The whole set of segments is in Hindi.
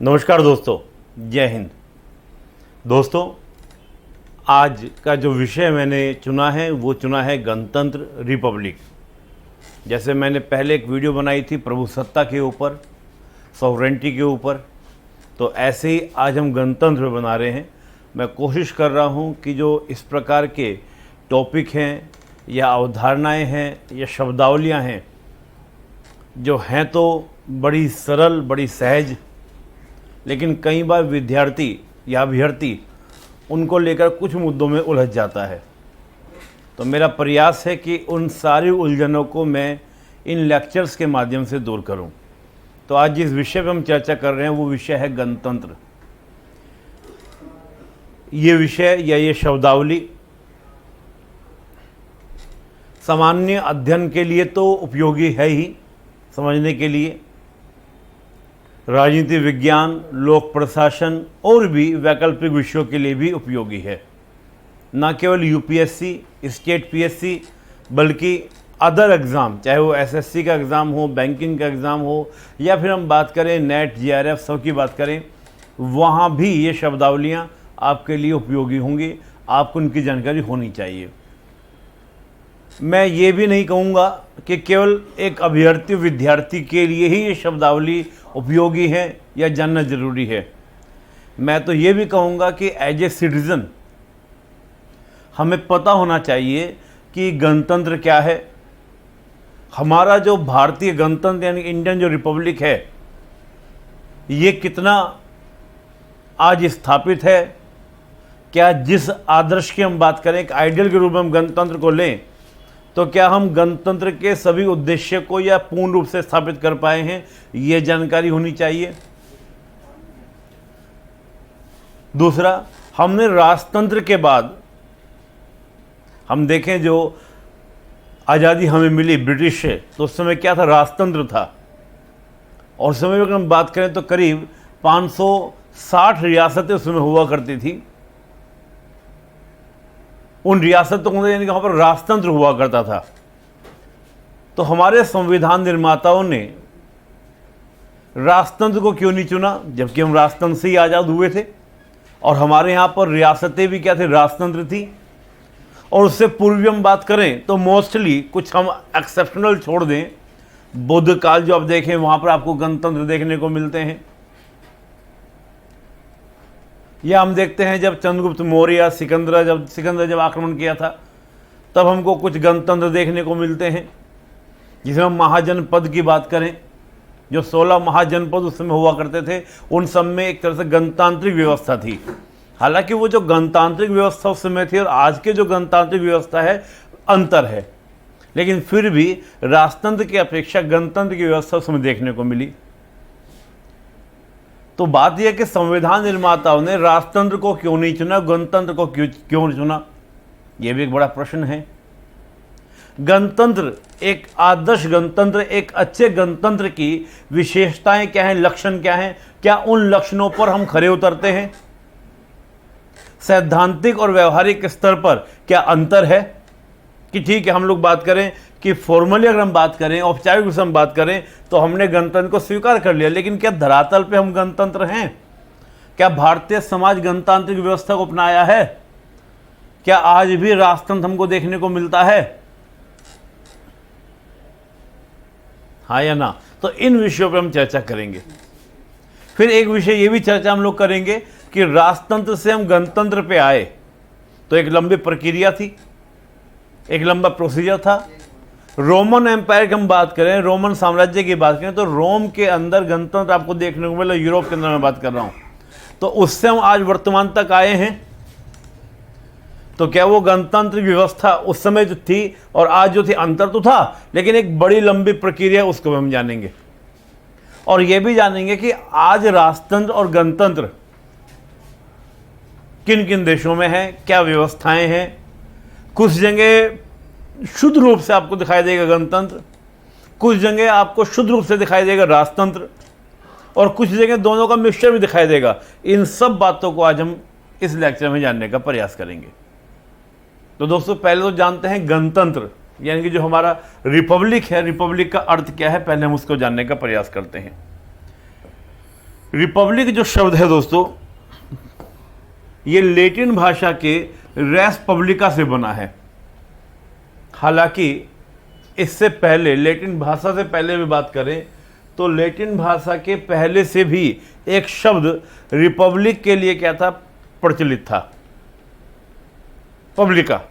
नमस्कार दोस्तों, जय हिंद। दोस्तों, आज का जो विषय मैंने चुना है वो चुना है गणतंत्र रिपब्लिक। जैसे मैंने पहले एक वीडियो बनाई थी प्रभुसत्ता के ऊपर, सॉवरेंटी के ऊपर, तो ऐसे ही आज हम गणतंत्र बना रहे हैं। मैं कोशिश कर रहा हूं कि जो इस प्रकार के टॉपिक हैं या अवधारणाएं हैं या शब्दावलियां हैं जो हैं तो बड़ी सरल, बड़ी सहज, लेकिन कई बार विद्यार्थी या अभ्यर्थी उनको लेकर कुछ मुद्दों में उलझ जाता है। तो मेरा प्रयास है कि उन सारी उलझनों को मैं इन लेक्चर्स के माध्यम से दूर करूं। तो आज जिस विषय पर हम चर्चा कर रहे हैं वो विषय है गणतंत्र। ये विषय या ये शब्दावली सामान्य अध्ययन के लिए तो उपयोगी है ही, समझने के लिए, राजनीति विज्ञान, लोक प्रशासन और भी वैकल्पिक विषयों के लिए भी उपयोगी है। न केवल यूपीएससी, स्टेट पीएससी, बल्कि अदर एग्ज़ाम, चाहे वो एसएससी का एग्ज़ाम हो, बैंकिंग का एग्ज़ाम हो, या फिर हम बात करें नेट, जीआरएफ, सब की बात करें, वहाँ भी ये शब्दावलियाँ आपके लिए उपयोगी होंगी। आपको उनकी जानकारी होनी चाहिए। मैं ये भी नहीं कहूँगा कि केवल एक अभ्यर्थी विद्यार्थी के लिए ही ये शब्दावली उपयोगी है या जानना ज़रूरी है। मैं तो ये भी कहूँगा कि एज ए सिटीज़न हमें पता होना चाहिए कि गणतंत्र क्या है। हमारा जो भारतीय गणतंत्र यानी इंडियन जो रिपब्लिक है, ये कितना आज स्थापित है। क्या जिस आदर्श की हम बात करें, एक आइडियल के रूप में हम गणतंत्र को लें, तो क्या हम गणतंत्र के सभी उद्देश्य को या पूर्ण रूप से स्थापित कर पाए हैं, ये जानकारी होनी चाहिए। दूसरा, हमने राजतंत्र के बाद हम देखें जो आज़ादी हमें मिली ब्रिटिश से, तो उस समय क्या था, राजतंत्र था। और उस समय अगर हम बात करें तो करीब 560 रियासतें उसमें हुआ करती थी। उन रियासतों को यानी कि वहाँ पर राजतंत्र हुआ करता था। तो हमारे संविधान निर्माताओं ने राजतंत्र को क्यों नहीं चुना, जबकि हम राजतंत्र से ही आज़ाद हुए थे और हमारे यहाँ पर रियासतें भी क्या थे, राजतंत्र थी। और उससे पूर्व भी हम बात करें तो मोस्टली, कुछ हम एक्सेप्शनल छोड़ दें, बुद्ध काल जो आप देखें वहाँ पर आपको गणतंत्र देखने को मिलते हैं। या हम देखते हैं जब चंद्रगुप्त मौर्य या सिकंदर जब आक्रमण किया था, तब हमको कुछ गणतंत्र देखने को मिलते हैं। जिसमें हम महाजनपद की बात करें, जो 16 महाजनपद उस समय हुआ करते थे, उन सब में एक तरह से गणतांत्रिक व्यवस्था थी। हालांकि वो जो गणतांत्रिक व्यवस्था उस समय थी और आज के जो गणतांत्रिक व्यवस्था है, अंतर है, लेकिन फिर भी राजतंत्र की अपेक्षा गणतंत्र की व्यवस्था उस समय देखने को मिली। तो बात यह कि संविधान निर्माताओं ने राजतंत्र को क्यों नहीं चुना, गणतंत्र को क्यों नहीं चुना, यह भी एक बड़ा प्रश्न है। गणतंत्र, एक आदर्श गणतंत्र, एक अच्छे गणतंत्र की विशेषताएं क्या हैं, लक्षण क्या हैं, क्या उन लक्षणों पर हम खरे उतरते हैं? सैद्धांतिक और व्यवहारिक स्तर पर क्या अंतर है कि ठीक है, हम लोग बात करें कि फॉर्मली अगर हम बात करें, औपचारिक रूप से हम बात करें, तो हमने गणतंत्र को स्वीकार कर लिया, लेकिन क्या धरातल पे हम गणतंत्र हैं? क्या भारतीय समाज गणतांत्रिक व्यवस्था को अपनाया है? क्या आज भी राजतंत्र हमको देखने को मिलता है, हाँ या ना? तो इन विषयों पर हम चर्चा करेंगे। फिर एक विषय ये भी चर्चा हम लोग करेंगे कि राजतंत्र से हम गणतंत्र पे आए तो एक लंबी प्रक्रिया थी, एक लंबा प्रोसीजर था। रोमन एम्पायर की हम बात करें, रोमन साम्राज्य की बात करें, तो रोम के अंदर गणतंत्र आपको देखने को मिला। यूरोप के अंदर मैं बात कर रहा हूं, तो उससे हम आज वर्तमान तक आए हैं। तो क्या वो गणतंत्र व्यवस्था उस समय जो थी और आज जो थी, अंतर तो था, लेकिन एक बड़ी लंबी प्रक्रिया, उसको हम जानेंगे। और ये भी जानेंगे कि आज राजतंत्र और गणतंत्र किन किन देशों में है, क्या व्यवस्थाएं हैं। कुछ जगह शुद्ध रूप से आपको दिखाई देगा गणतंत्र, कुछ जगह आपको शुद्ध रूप से दिखाई देगा राजतंत्र, और कुछ जगह दोनों का मिक्सचर भी दिखाई देगा। इन सब बातों को आज हम इस लेक्चर में जानने का प्रयास करेंगे। तो दोस्तों, पहले तो जानते हैं गणतंत्र यानी कि जो हमारा रिपब्लिक है, रिपब्लिक का अर्थ क्या है, पहले हम उसको जानने का प्रयास करते हैं। रिपब्लिक जो शब्द है दोस्तों, ये लैटिन भाषा के रेस पब्लिका से बना है। हालांकि इससे पहले, लैटिन भाषा से पहले भी बात करें तो लैटिन भाषा के पहले से भी एक शब्द रिपब्लिक के लिए क्या था, प्रचलित था, पब्लिका।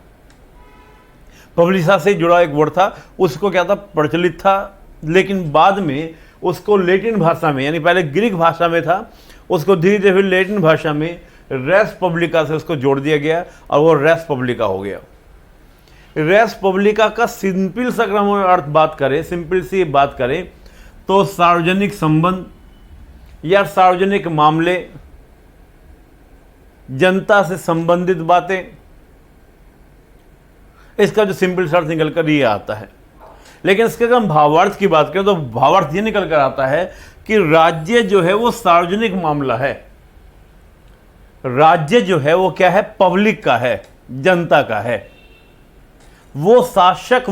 पब्लिसा से जुड़ा एक वर्ड था, उसको क्या था, प्रचलित था। लेकिन बाद में उसको लैटिन भाषा में, यानी पहले ग्रीक भाषा में था, उसको धीरे धीरे लैटिन भाषा में रेस पब्लिका से उसको जोड़ दिया गया और वो रेस पब्लिका हो गया। रेस पब्लिका का सिंपल सा अगर हम अर्थ बात करें, सिंपल सी बात करें तो सार्वजनिक संबंध या सार्वजनिक मामले, जनता से संबंधित बातें, इसका जो सिंपल सा अर्थ निकल कर ये आता है। लेकिन इसके अगर हम भावार्थ की बात करें तो भावार्थ ये निकल कर आता है कि राज्य जो है वो सार्वजनिक मामला है। राज्य जो है वो क्या है, पब्लिक का है, जनता का है। वो शासक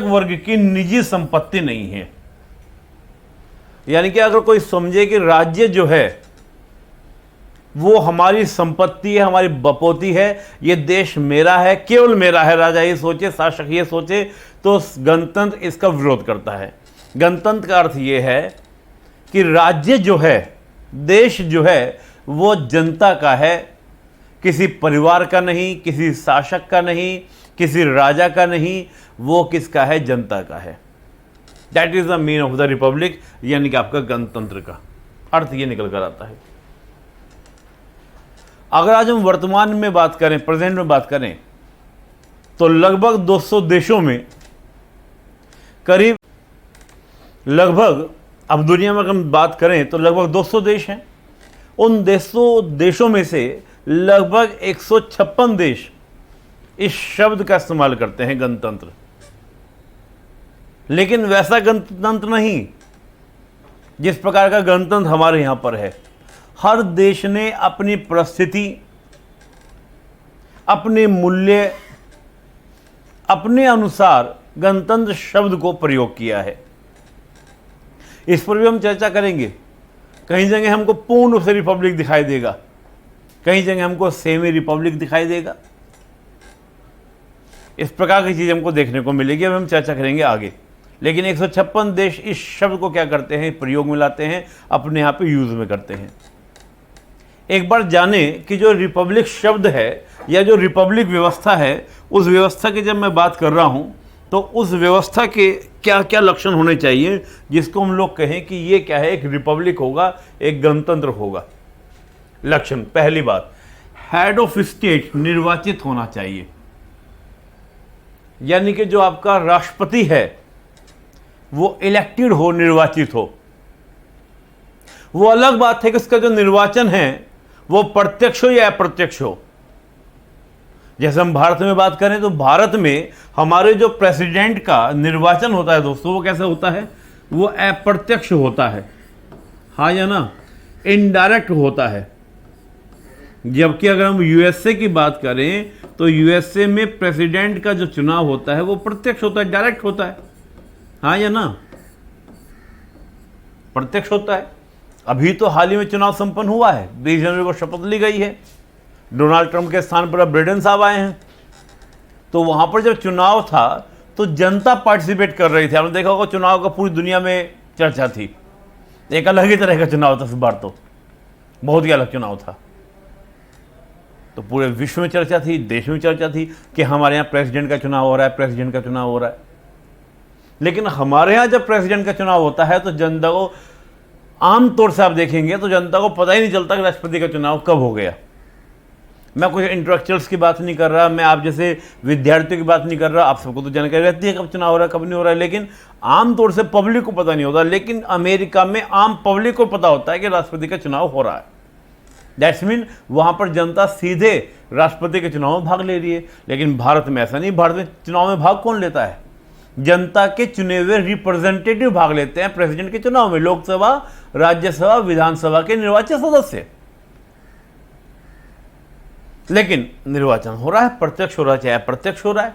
वर्ग की निजी संपत्ति नहीं है। यानी कि अगर कोई समझे कि राज्य जो है वो हमारी संपत्ति है, हमारी बपौती है, ये देश मेरा है, केवल मेरा है, राजा ये सोचे, शासक ये सोचे, तो गणतंत्र इसका विरोध करता है। गणतंत्र का अर्थ ये है कि राज्य जो है, देश जो है, वो जनता का है, किसी परिवार का नहीं, किसी शासक का नहीं, किसी राजा का नहीं, वो किसका है, जनता का है। That is the mean of the Republic, यानी कि आपका गणतंत्र का अर्थ ये निकल कर आता है। अगर आज हम वर्तमान में बात करें, प्रेजेंट में बात करें, तो लगभग 200 देशों में लगभग अब दुनिया में अगर हम बात करें तो लगभग 200 देश हैं। उन 200 देशों में से लगभग 156 देश इस शब्द का इस्तेमाल करते हैं, गणतंत्र। लेकिन वैसा गणतंत्र नहीं जिस प्रकार का गणतंत्र हमारे यहां पर है। हर देश ने अपनी परिस्थिति, अपने मूल्य, अपने अनुसार गणतंत्र शब्द को प्रयोग किया है। इस पर भी हम चर्चा करेंगे। कहीं जगह हमको पूर्ण रूप से रिपब्लिक दिखाई देगा, कहीं जगह हमको सेमी रिपब्लिक दिखाई देगा। इस प्रकार की चीज़ हमको देखने को मिलेगी, अब हम चर्चा करेंगे आगे। लेकिन 156 देश इस शब्द को क्या करते हैं, प्रयोग में लाते हैं, अपने यहाँ पे यूज में करते हैं। एक बार जाने कि जो रिपब्लिक शब्द है या जो रिपब्लिक व्यवस्था है, उस व्यवस्था की जब मैं बात कर रहा हूँ तो उस व्यवस्था के क्या क्या लक्षण होने चाहिए जिसको हम लोग कहें कि ये क्या है, एक रिपब्लिक होगा, एक गणतंत्र होगा। लक्षण, पहली बात, हेड ऑफ स्टेट निर्वाचित होना चाहिए। यानी कि जो आपका राष्ट्रपति है वो इलेक्टेड हो, निर्वाचित हो। वो अलग बात है कि उसका जो निर्वाचन है वो प्रत्यक्ष हो या अप्रत्यक्ष हो। जैसे हम भारत में बात करें तो भारत में हमारे जो प्रेसिडेंट का निर्वाचन होता है दोस्तों, वो कैसे होता है, वो अप्रत्यक्ष होता है, हाँ या ना, इनडायरेक्ट होता है। जबकि अगर हम यूएसए की बात करें तो यूएसए में प्रेसिडेंट का जो चुनाव होता है वो प्रत्यक्ष होता है, डायरेक्ट होता है, हाँ या ना, प्रत्यक्ष होता है। अभी तो हाल ही में चुनाव संपन्न हुआ है, 20 जनवरी को शपथ ली गई है, डोनाल्ड ट्रंप के स्थान पर अब बाइडेन साहब आए हैं। तो वहां पर जब चुनाव था तो जनता पार्टिसिपेट कर रही थी। आपने देखा होगा चुनाव का पूरी दुनिया में चर्चा थी, एक अलग ही तरह का चुनाव था इस बार, तो बहुत ही अलग चुनाव था। तो पूरे विश्व में चर्चा थी, देश में चर्चा थी कि हमारे यहाँ प्रेसिडेंट का चुनाव हो रहा है, प्रेसिडेंट का चुनाव हो रहा है। लेकिन हमारे यहाँ जब प्रेसिडेंट का चुनाव होता है तो जनता को, आमतौर से आप देखेंगे तो जनता को पता ही नहीं चलता कि राष्ट्रपति का चुनाव कब हो गया। मैं कुछ इंटेलेक्चुअल्स की बात नहीं कर रहा, मैं आप जैसे विद्यार्थियों की बात नहीं कर रहा, आप सबको तो जानकारी रहती है कब चुनाव हो रहा है, कब नहीं हो रहा है, लेकिन आमतौर से पब्लिक को पता नहीं होता। लेकिन अमेरिका में आम पब्लिक को पता होता है कि राष्ट्रपति का चुनाव हो रहा है। दैट्स मीन वहाँ पर जनता सीधे राष्ट्रपति के चुनाव में भाग ले रही है। लेकिन भारत में ऐसा नहीं। भारत में चुनाव में भाग कौन लेता है, जनता के चुने हुए रिप्रेजेंटेटिव भाग लेते हैं प्रेसिडेंट के चुनाव में, लोकसभा, राज्यसभा, विधानसभा के निर्वाचित सदस्य। लेकिन निर्वाचन हो रहा है, प्रत्यक्ष हो रहा है चाहे अप्रत्यक्ष हो रहा है,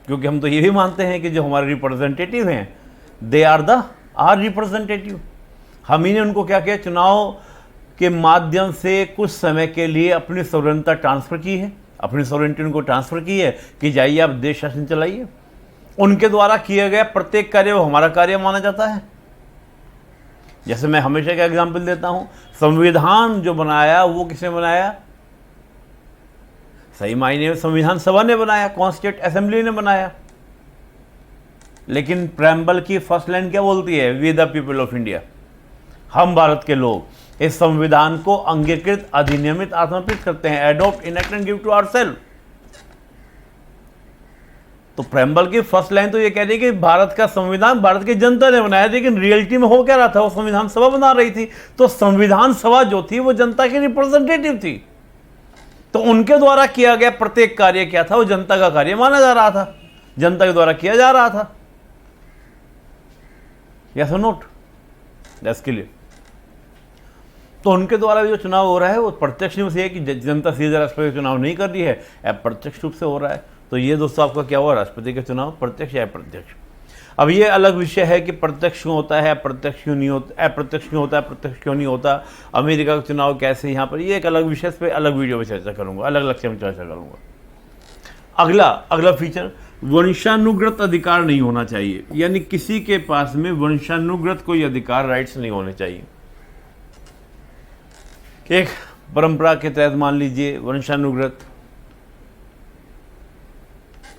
क्योंकि हम तो ये भी मानते हैं कि जो हमारे रिप्रेजेंटेटिव हैं दे आर रिप्रेजेंटेटिव। हम ही ने उनको क्या किया, चुनाव के माध्यम से कुछ समय के लिए अपनी सॉवरेनिटी ट्रांसफ़र की है, अपनी सॉवरेनिटी उनको ट्रांसफ़र की है कि जाइए आप देश शासन चलाइए। उनके द्वारा किया गया प्रत्येक कार्य वो हमारा कार्य माना जाता है। जैसे मैं हमेशा का एग्जाम्पल देता हूं, संविधान जो बनाया वो किसने बनाया? सही मायने में संविधान सभा ने बनाया, कॉन्स्टिट्यूंट असेंबली ने बनाया। लेकिन प्रेम्बल की फर्स्ट लाइन क्या बोलती है? We the people of India, हम भारत के लोग इस संविधान को अंगीकृत, अधिनियमित, आत्मर्पित करते हैं। Adopt, enact and give to ourselves. तो प्रेम्बल की फर्स्ट लाइन तो ये कह रही है कि भारत का संविधान भारत की जनता ने बनाया, लेकिन रियलिटी में हो क्या रहा था? वो संविधान सभा बना रही थी। तो संविधान सभा जो थी वो जनता की रिप्रेजेंटेटिव थी। तो उनके द्वारा किया गया प्रत्येक कार्य क्या था? वो जनता का कार्य माना जा रहा था, जनता के द्वारा किया जा रहा था। यस और नोट? That's clear. तो उनके द्वारा भी जो चुनाव हो रहा है वो प्रत्यक्ष रूप से है कि जनता सीधे राष्ट्रपति का चुनाव नहीं कर रही है, अप्रत्यक्ष रूप से हो रहा है। तो ये दोस्तों आपका क्या हुआ? राष्ट्रपति का चुनाव प्रत्यक्ष या अप्रत्यक्ष। अब ये अलग विषय है कि प्रत्यक्ष क्यों होता है, अप्रत्यक्ष क्यों नहीं होता, अप्रत्यक्ष क्यों होता है, प्रत्यक्ष क्यों नहीं होता, अमेरिका का चुनाव कैसे यहाँ पर, ये एक अलग विषय पे अलग वीडियो में चर्चा करूँगा, अलग लक्ष्य में चर्चा करूँगा। अगला फीचर, वंशानुगत अधिकार नहीं होना चाहिए, यानी किसी के पास में वंशानुगत कोई अधिकार, राइट्स नहीं होने चाहिए। एक परंपरा के तहत मान लीजिए वंशानुगत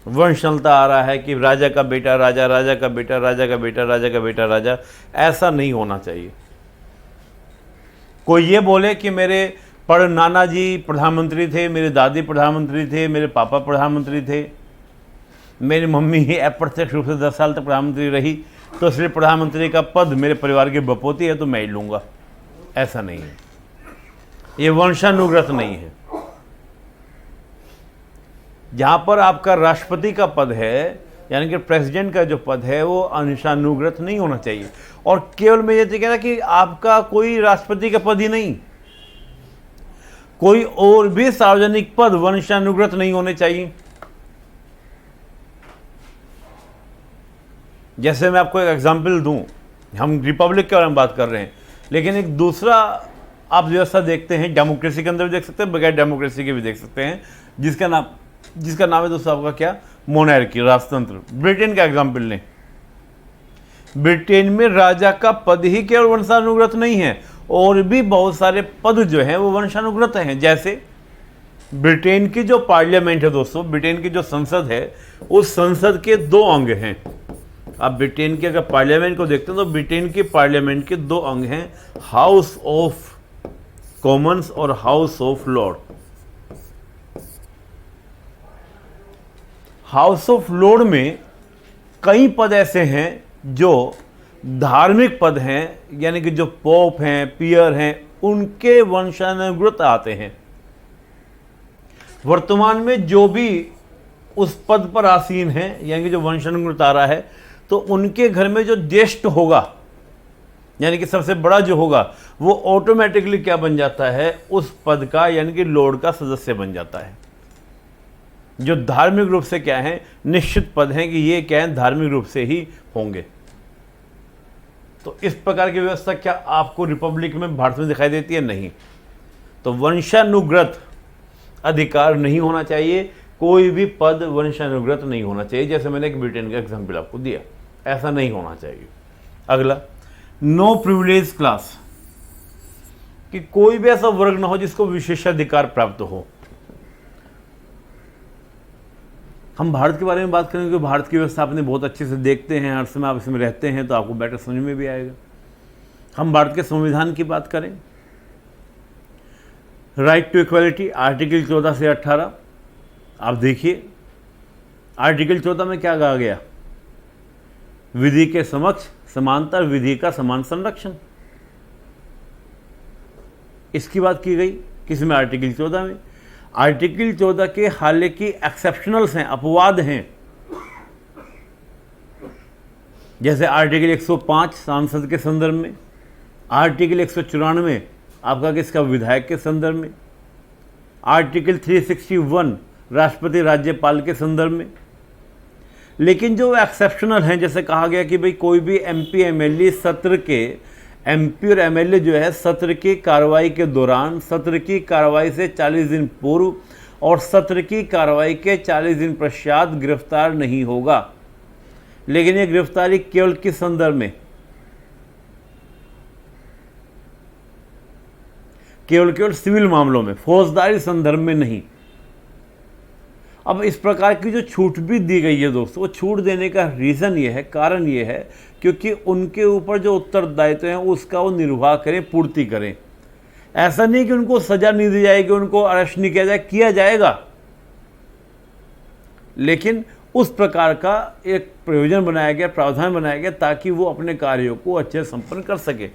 वंश चलता आ रहा है कि राजा का बेटा राजा, राजा का बेटा राजा का बेटा, राजा का बेटा राजा, ऐसा नहीं होना चाहिए। कोई ये बोले कि मेरे नाना जी प्रधानमंत्री थे, मेरे दादी प्रधानमंत्री थे, मेरे पापा प्रधानमंत्री थे, मेरी मम्मी ही अप्रत्यक्ष रूप से 10 साल तक प्रधानमंत्री रही, तो इसलिए प्रधानमंत्री का पद मेरे परिवार की बपोती है तो मैं ही लूँगा, ऐसा नहीं है। ये वंशानुगत नहीं है। जहाँ पर आपका राष्ट्रपति का पद है, यानी कि प्रेसिडेंट का जो पद है, वो वंशानुगत नहीं होना चाहिए। और केवल मैं ये कहना कि आपका कोई राष्ट्रपति का पद ही नहीं, कोई और भी सार्वजनिक पद वंशानुगत नहीं होने चाहिए। जैसे मैं आपको एक एग्जाम्पल दूं, हम रिपब्लिक के बारे में बात कर रहे हैं, लेकिन एक दूसरा आप व्यवस्था देखते हैं, डेमोक्रेसी के अंदर भी देख सकते हैं, बगैर डेमोक्रेसी के भी देख सकते हैं, जिसका नाम है दोस्तों आपका क्या? मोनार्की, राजतंत्र। ब्रिटेन का एग्जाम्पल लें, ब्रिटेन में राजा का पद ही केवल वंशानुगत नहीं है, और भी बहुत सारे पद जो हैं वो वंशानुगत हैं। जैसे ब्रिटेन की जो पार्लियामेंट है दोस्तों, ब्रिटेन की जो संसद है, उस संसद के 2 अंग हैं। आप ब्रिटेन के अगर पार्लियामेंट को देखते हैं तो ब्रिटेन की पार्लियामेंट के 2 अंग हैं, हाउस ऑफ कॉमन्स और house of Lord. House of Lord में कई पद ऐसे हैं जो धार्मिक पद हैं, यानी कि जो पोप हैं, पियर हैं, उनके वंशानुगत आते हैं। वर्तमान में जो भी उस पद पर आसीन हैं, यानी कि जो वंशानुगत आ रहा है, तो उनके घर में जो ज्येष्ठ होगा, यानी कि सबसे बड़ा जो होगा, वो ऑटोमेटिकली क्या बन जाता है? उस पद का, यानी कि लॉर्ड का सदस्य बन जाता है। जो धार्मिक रूप से क्या है, निश्चित पद हैं कि ये क्या है, धार्मिक रूप से ही होंगे। तो इस प्रकार की व्यवस्था क्या आपको रिपब्लिक में, भारत में दिखाई देती है? नहीं। तो वंशानुगत अधिकार नहीं होना चाहिए, कोई भी पद वंशानुगत नहीं होना चाहिए। जैसे मैंने एक ब्रिटेन का एग्जाम्पल आपको दिया, ऐसा नहीं होना चाहिए। अगला, नो प्रिविलेज क्लास, कि कोई भी ऐसा वर्ग ना हो जिसको विशेषाधिकार प्राप्त हो। हम भारत के बारे में बात करेंगे, भारत की व्यवस्था अपने बहुत अच्छे से देखते हैं, हर समय आप इसमें रहते हैं तो आपको बेटर समझ में भी आएगा। हम भारत के संविधान की बात करें, राइट टू इक्वालिटी, आर्टिकल 14 से 18, आप देखिए आर्टिकल 14 में क्या कहा गया? विधि के समक्ष समांतर, विधि का समान संरक्षण, इसकी बात की गई। किसमें? आर्टिकल 14 में। आर्टिकल 14 के हालांकि एक्सेप्शनल्स हैं, अपवाद हैं। जैसे आर्टिकल 105 सांसद के संदर्भ में, आर्टिकल 194 आपका किसका? विधायक के संदर्भ में, आर्टिकल 361 राष्ट्रपति राज्यपाल के संदर्भ में। लेकिन जो एक्सेप्शनल हैं, जैसे कहा गया कि भाई कोई भी MP MLE सत्र के एमपी और एमएलए जो है सत्र की कार्रवाई के दौरान, सत्र की कार्रवाई से 40 दिन पूर्व और सत्र की कार्रवाई के 40 दिन पश्चात गिरफ्तार नहीं होगा। लेकिन यह गिरफ्तारी केवल किस संदर्भ में? केवल सिविल मामलों में, फौजदारी संदर्भ में नहीं। अब इस प्रकार की जो छूट भी दी गई है दोस्तों, वो छूट देने का रीज़न ये है, कारण ये है क्योंकि उनके ऊपर जो उत्तरदायित्व है उसका वो निर्वाह करें, पूर्ति करें। ऐसा नहीं कि उनको सजा नहीं दी जाएगी, उनको अरेस्ट नहीं किया जाए, किया जाएगा, लेकिन उस प्रकार का एक प्रयोजन बनाया गया, प्रावधान बनाया गया ताकि वो अपने कार्यों को अच्छे संपन्न कर सके।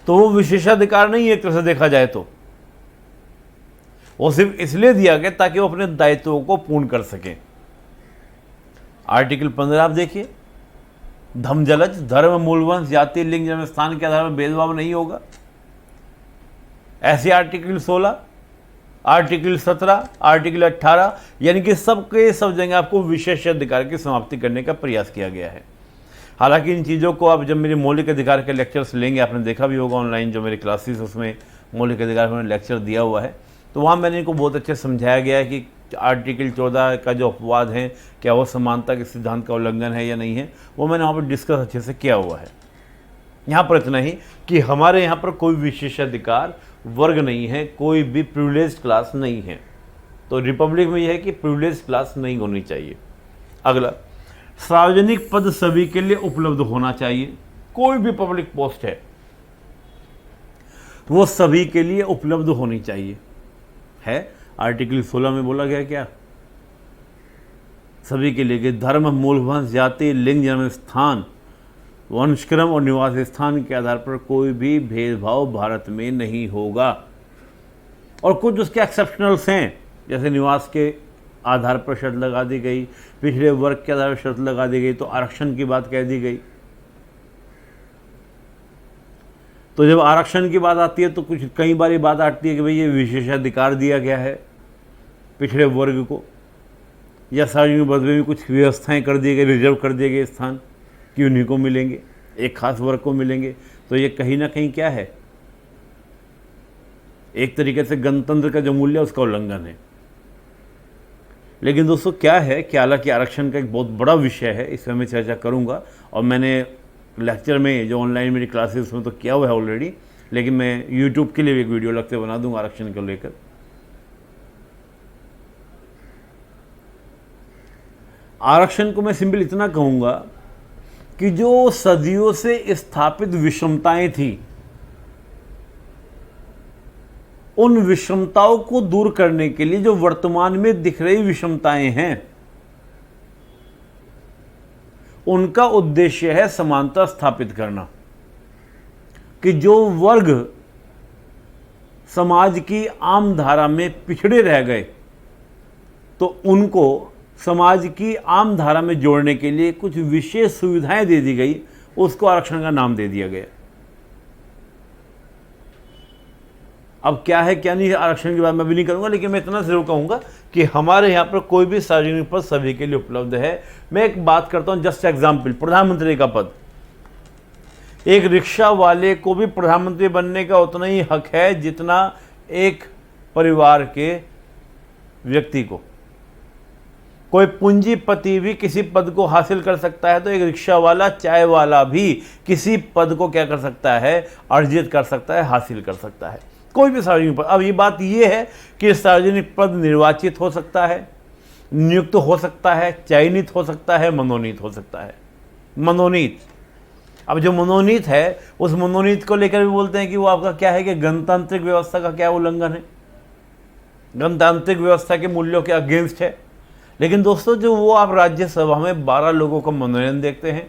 तो वो विशेषाधिकार नहीं है एक तरह से देखा जाए तो, वो सिर्फ इसलिए दिया गया ताकि वो अपने दायित्वों को पूर्ण कर सकें। आर्टिकल 15 आप देखिए, धर्मजलज, धर्म, मूलवंश, जाति, लिंग, जन्म स्थान के आधार पर भेदभाव नहीं होगा। ऐसे आर्टिकल 16, आर्टिकल 17, आर्टिकल 18, यानी कि सबके सब जगह आपको विशेषाधिकार की समाप्ति करने का प्रयास किया गया है। हालांकि इन चीज़ों को आप जब मेरे मौलिक अधिकार के लेक्चर्स लेंगे, आपने देखा भी होगा ऑनलाइन जो मेरी क्लासेस उसमें मौलिक अधिकार में लेक्चर दिया हुआ है, तो वहाँ मैंने इनको बहुत अच्छे समझाया गया है कि आर्टिकल 14 का जो अपवाद है, क्या वो समानता के सिद्धांत का उल्लंघन है या नहीं है, वो मैंने वहाँ पर डिस्कस अच्छे से किया हुआ है। यहाँ पर इतना ही कि हमारे यहाँ पर कोई विशेषाधिकार वर्ग नहीं है, कोई भी प्रिविलेज्ड क्लास नहीं है। तो रिपब्लिक में यह है कि प्रिविलेज्ड क्लास नहीं होनी चाहिए। अगला, सार्वजनिक पद सभी के लिए उपलब्ध होना चाहिए। कोई भी पब्लिक पोस्ट है वो सभी के लिए उपलब्ध होनी चाहिए। है आर्टिकल 16 में बोला गया क्या? सभी के लिए कि धर्म, मूलवंश, जाति, लिंग, जन्म स्थान, वंशक्रम और निवास स्थान के आधार पर कोई भी भेदभाव भारत में नहीं होगा। और कुछ उसके एक्सेप्शनल्स हैं, जैसे निवास के आधार पर शर्त लगा दी गई, पिछड़े वर्ग के आधार पर शर्त लगा दी गई, तो आरक्षण की बात कह दी गई। तो जब आरक्षण की बात आती है तो कुछ कई बार बात आती है कि भाई ये विशेषाधिकार दिया गया है पिछड़े वर्ग को, या सार्वजनिक पद में भी कुछ व्यवस्थाएं कर दी गई, रिजर्व कर दिए गए स्थान कि उन्हीं को मिलेंगे, एक खास वर्ग को मिलेंगे। तो ये कहीं ना कहीं क्या है, एक तरीके से गणतंत्र का जो मूल्य है उसका उल्लंघन है। लेकिन दोस्तों क्या है कि हालांकि आरक्षण का एक बहुत बड़ा विषय है, इस पर मैं चर्चा करूंगा, और मैंने लेक्चर में जो ऑनलाइन मेरी क्लासेस में तो किया हुआ है ऑलरेडी, लेकिन मैं यूट्यूब के लिए भी एक वीडियो लगते बना दूंगा आरक्षण को लेकर। आरक्षण को मैं सिंपल इतना कहूंगा कि जो सदियों से स्थापित विषमताएं थी, उन विषमताओं को दूर करने के लिए जो वर्तमान में दिख रही विषमताएं हैं, उनका उद्देश्य है समानता स्थापित करना। कि जो वर्ग समाज की आम धारा में पिछड़े रह गए, तो उनको समाज की आम धारा में जोड़ने के लिए कुछ विशेष सुविधाएं दे दी गई, उसको आरक्षण का नाम दे दिया गया। अब क्या है क्या नहीं है आरक्षण की बात मैं भी नहीं करूंगा, लेकिन मैं इतना जरूर कहूंगा कि हमारे यहाँ पर कोई भी सार्वजनिक पद सभी के लिए उपलब्ध है। मैं एक बात करता हूं, जस्ट एग्जाम्पल, प्रधानमंत्री का पद। एक रिक्शा वाले को भी प्रधानमंत्री बनने का उतना ही हक है जितना एक परिवार के व्यक्ति को। कोई पूंजीपति भी किसी पद को हासिल कर सकता है, तो एक रिक्शा वाला, चाय वाला भी किसी पद को क्या कर सकता है, अर्जित कर सकता है, हासिल कर सकता है। कोई भी सार्वजनिक पद। अब ये बात ये है कि सार्वजनिक पद निर्वाचित हो सकता है, नियुक्त हो सकता है, चयनित हो सकता है, मनोनीत हो सकता है। मनोनीत, अब जो मनोनीत है उस मनोनीत को लेकर भी बोलते हैं कि वो आपका क्या है कि गणतांत्रिक व्यवस्था का क्या उल्लंघन है, गणतांत्रिक व्यवस्था के मूल्यों के अगेंस्ट है। लेकिन दोस्तों जो वो आप राज्यसभा में 12 लोगों का मनोनयन देखते हैं,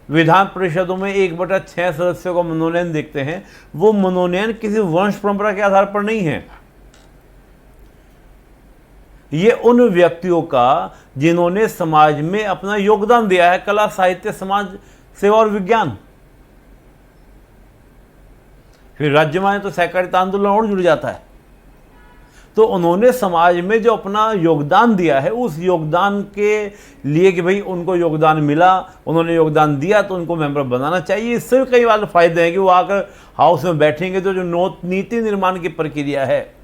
विधान परिषदों में 1/6 सदस्यों का मनोनयन देखते हैं, वो मनोनयन किसी वंश परंपरा के आधार पर नहीं है। ये उन व्यक्तियों का जिन्होंने समाज में अपना योगदान दिया है, कला, साहित्य, समाज सेवा और विज्ञान। फिर राज्य में तो सहकारिता आंदोलन और जुड़ जाता है। तो उन्होंने समाज में जो अपना योगदान दिया है, उस योगदान के लिए कि भाई उनको योगदान मिला, उन्होंने योगदान दिया तो उनको मेंबर बनाना चाहिए। इससे भी कई बार फायदे हैं कि वो आकर हाउस में बैठेंगे तो जो नीति निर्माण की प्रक्रिया है,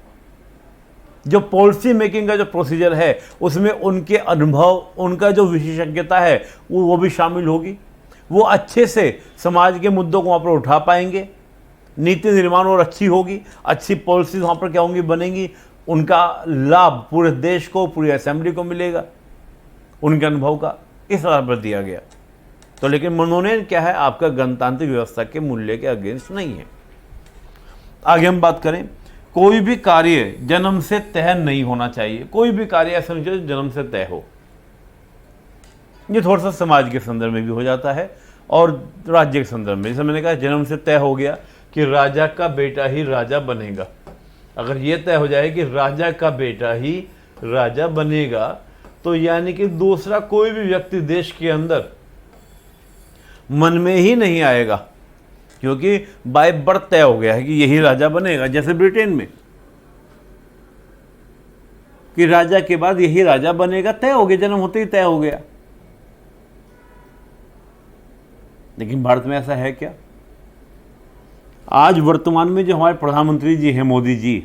जो पॉलिसी मेकिंग का जो प्रोसीजर है, उसमें उनके अनुभव, उनका जो विशेषज्ञता है वो भी शामिल होगी। वो अच्छे से समाज के मुद्दों को वहाँ पर उठा पाएंगे, नीति निर्माण और अच्छी होगी, अच्छी पॉलिसीज वहाँ पर क्या होंगी, बनेंगी, उनका लाभ पूरे देश को, पूरी असेंबली को मिलेगा, उनके अनुभव का इस आधार पर दिया गया। तो लेकिन मनोनयन क्या है, आपका गणतांत्रिक व्यवस्था के मूल्य के अगेंस्ट नहीं है। आगे हम बात करें, कोई भी कार्य जन्म से तय नहीं होना चाहिए। कोई भी कार्य ऐसा नहीं चाहिए जन्म से तय हो। ये थोड़ा सा समाज के संदर्भ में भी हो जाता है और राज्य के संदर्भ में। जैसे मैंने कहा, जन्म से तय हो गया कि राजा का बेटा ही राजा बनेगा। अगर ये तय हो जाए कि राजा का बेटा ही राजा बनेगा, तो यानी कि दूसरा कोई भी व्यक्ति देश के अंदर मन में ही नहीं आएगा, क्योंकि बाय बर्थ तय हो गया है कि यही राजा बनेगा। जैसे ब्रिटेन में कि राजा के बाद यही राजा बनेगा, तय हो गया, जन्म होते ही तय हो गया। लेकिन भारत में ऐसा है क्या? आज वर्तमान में जो हमारे प्रधानमंत्री जी हैं, मोदी जी,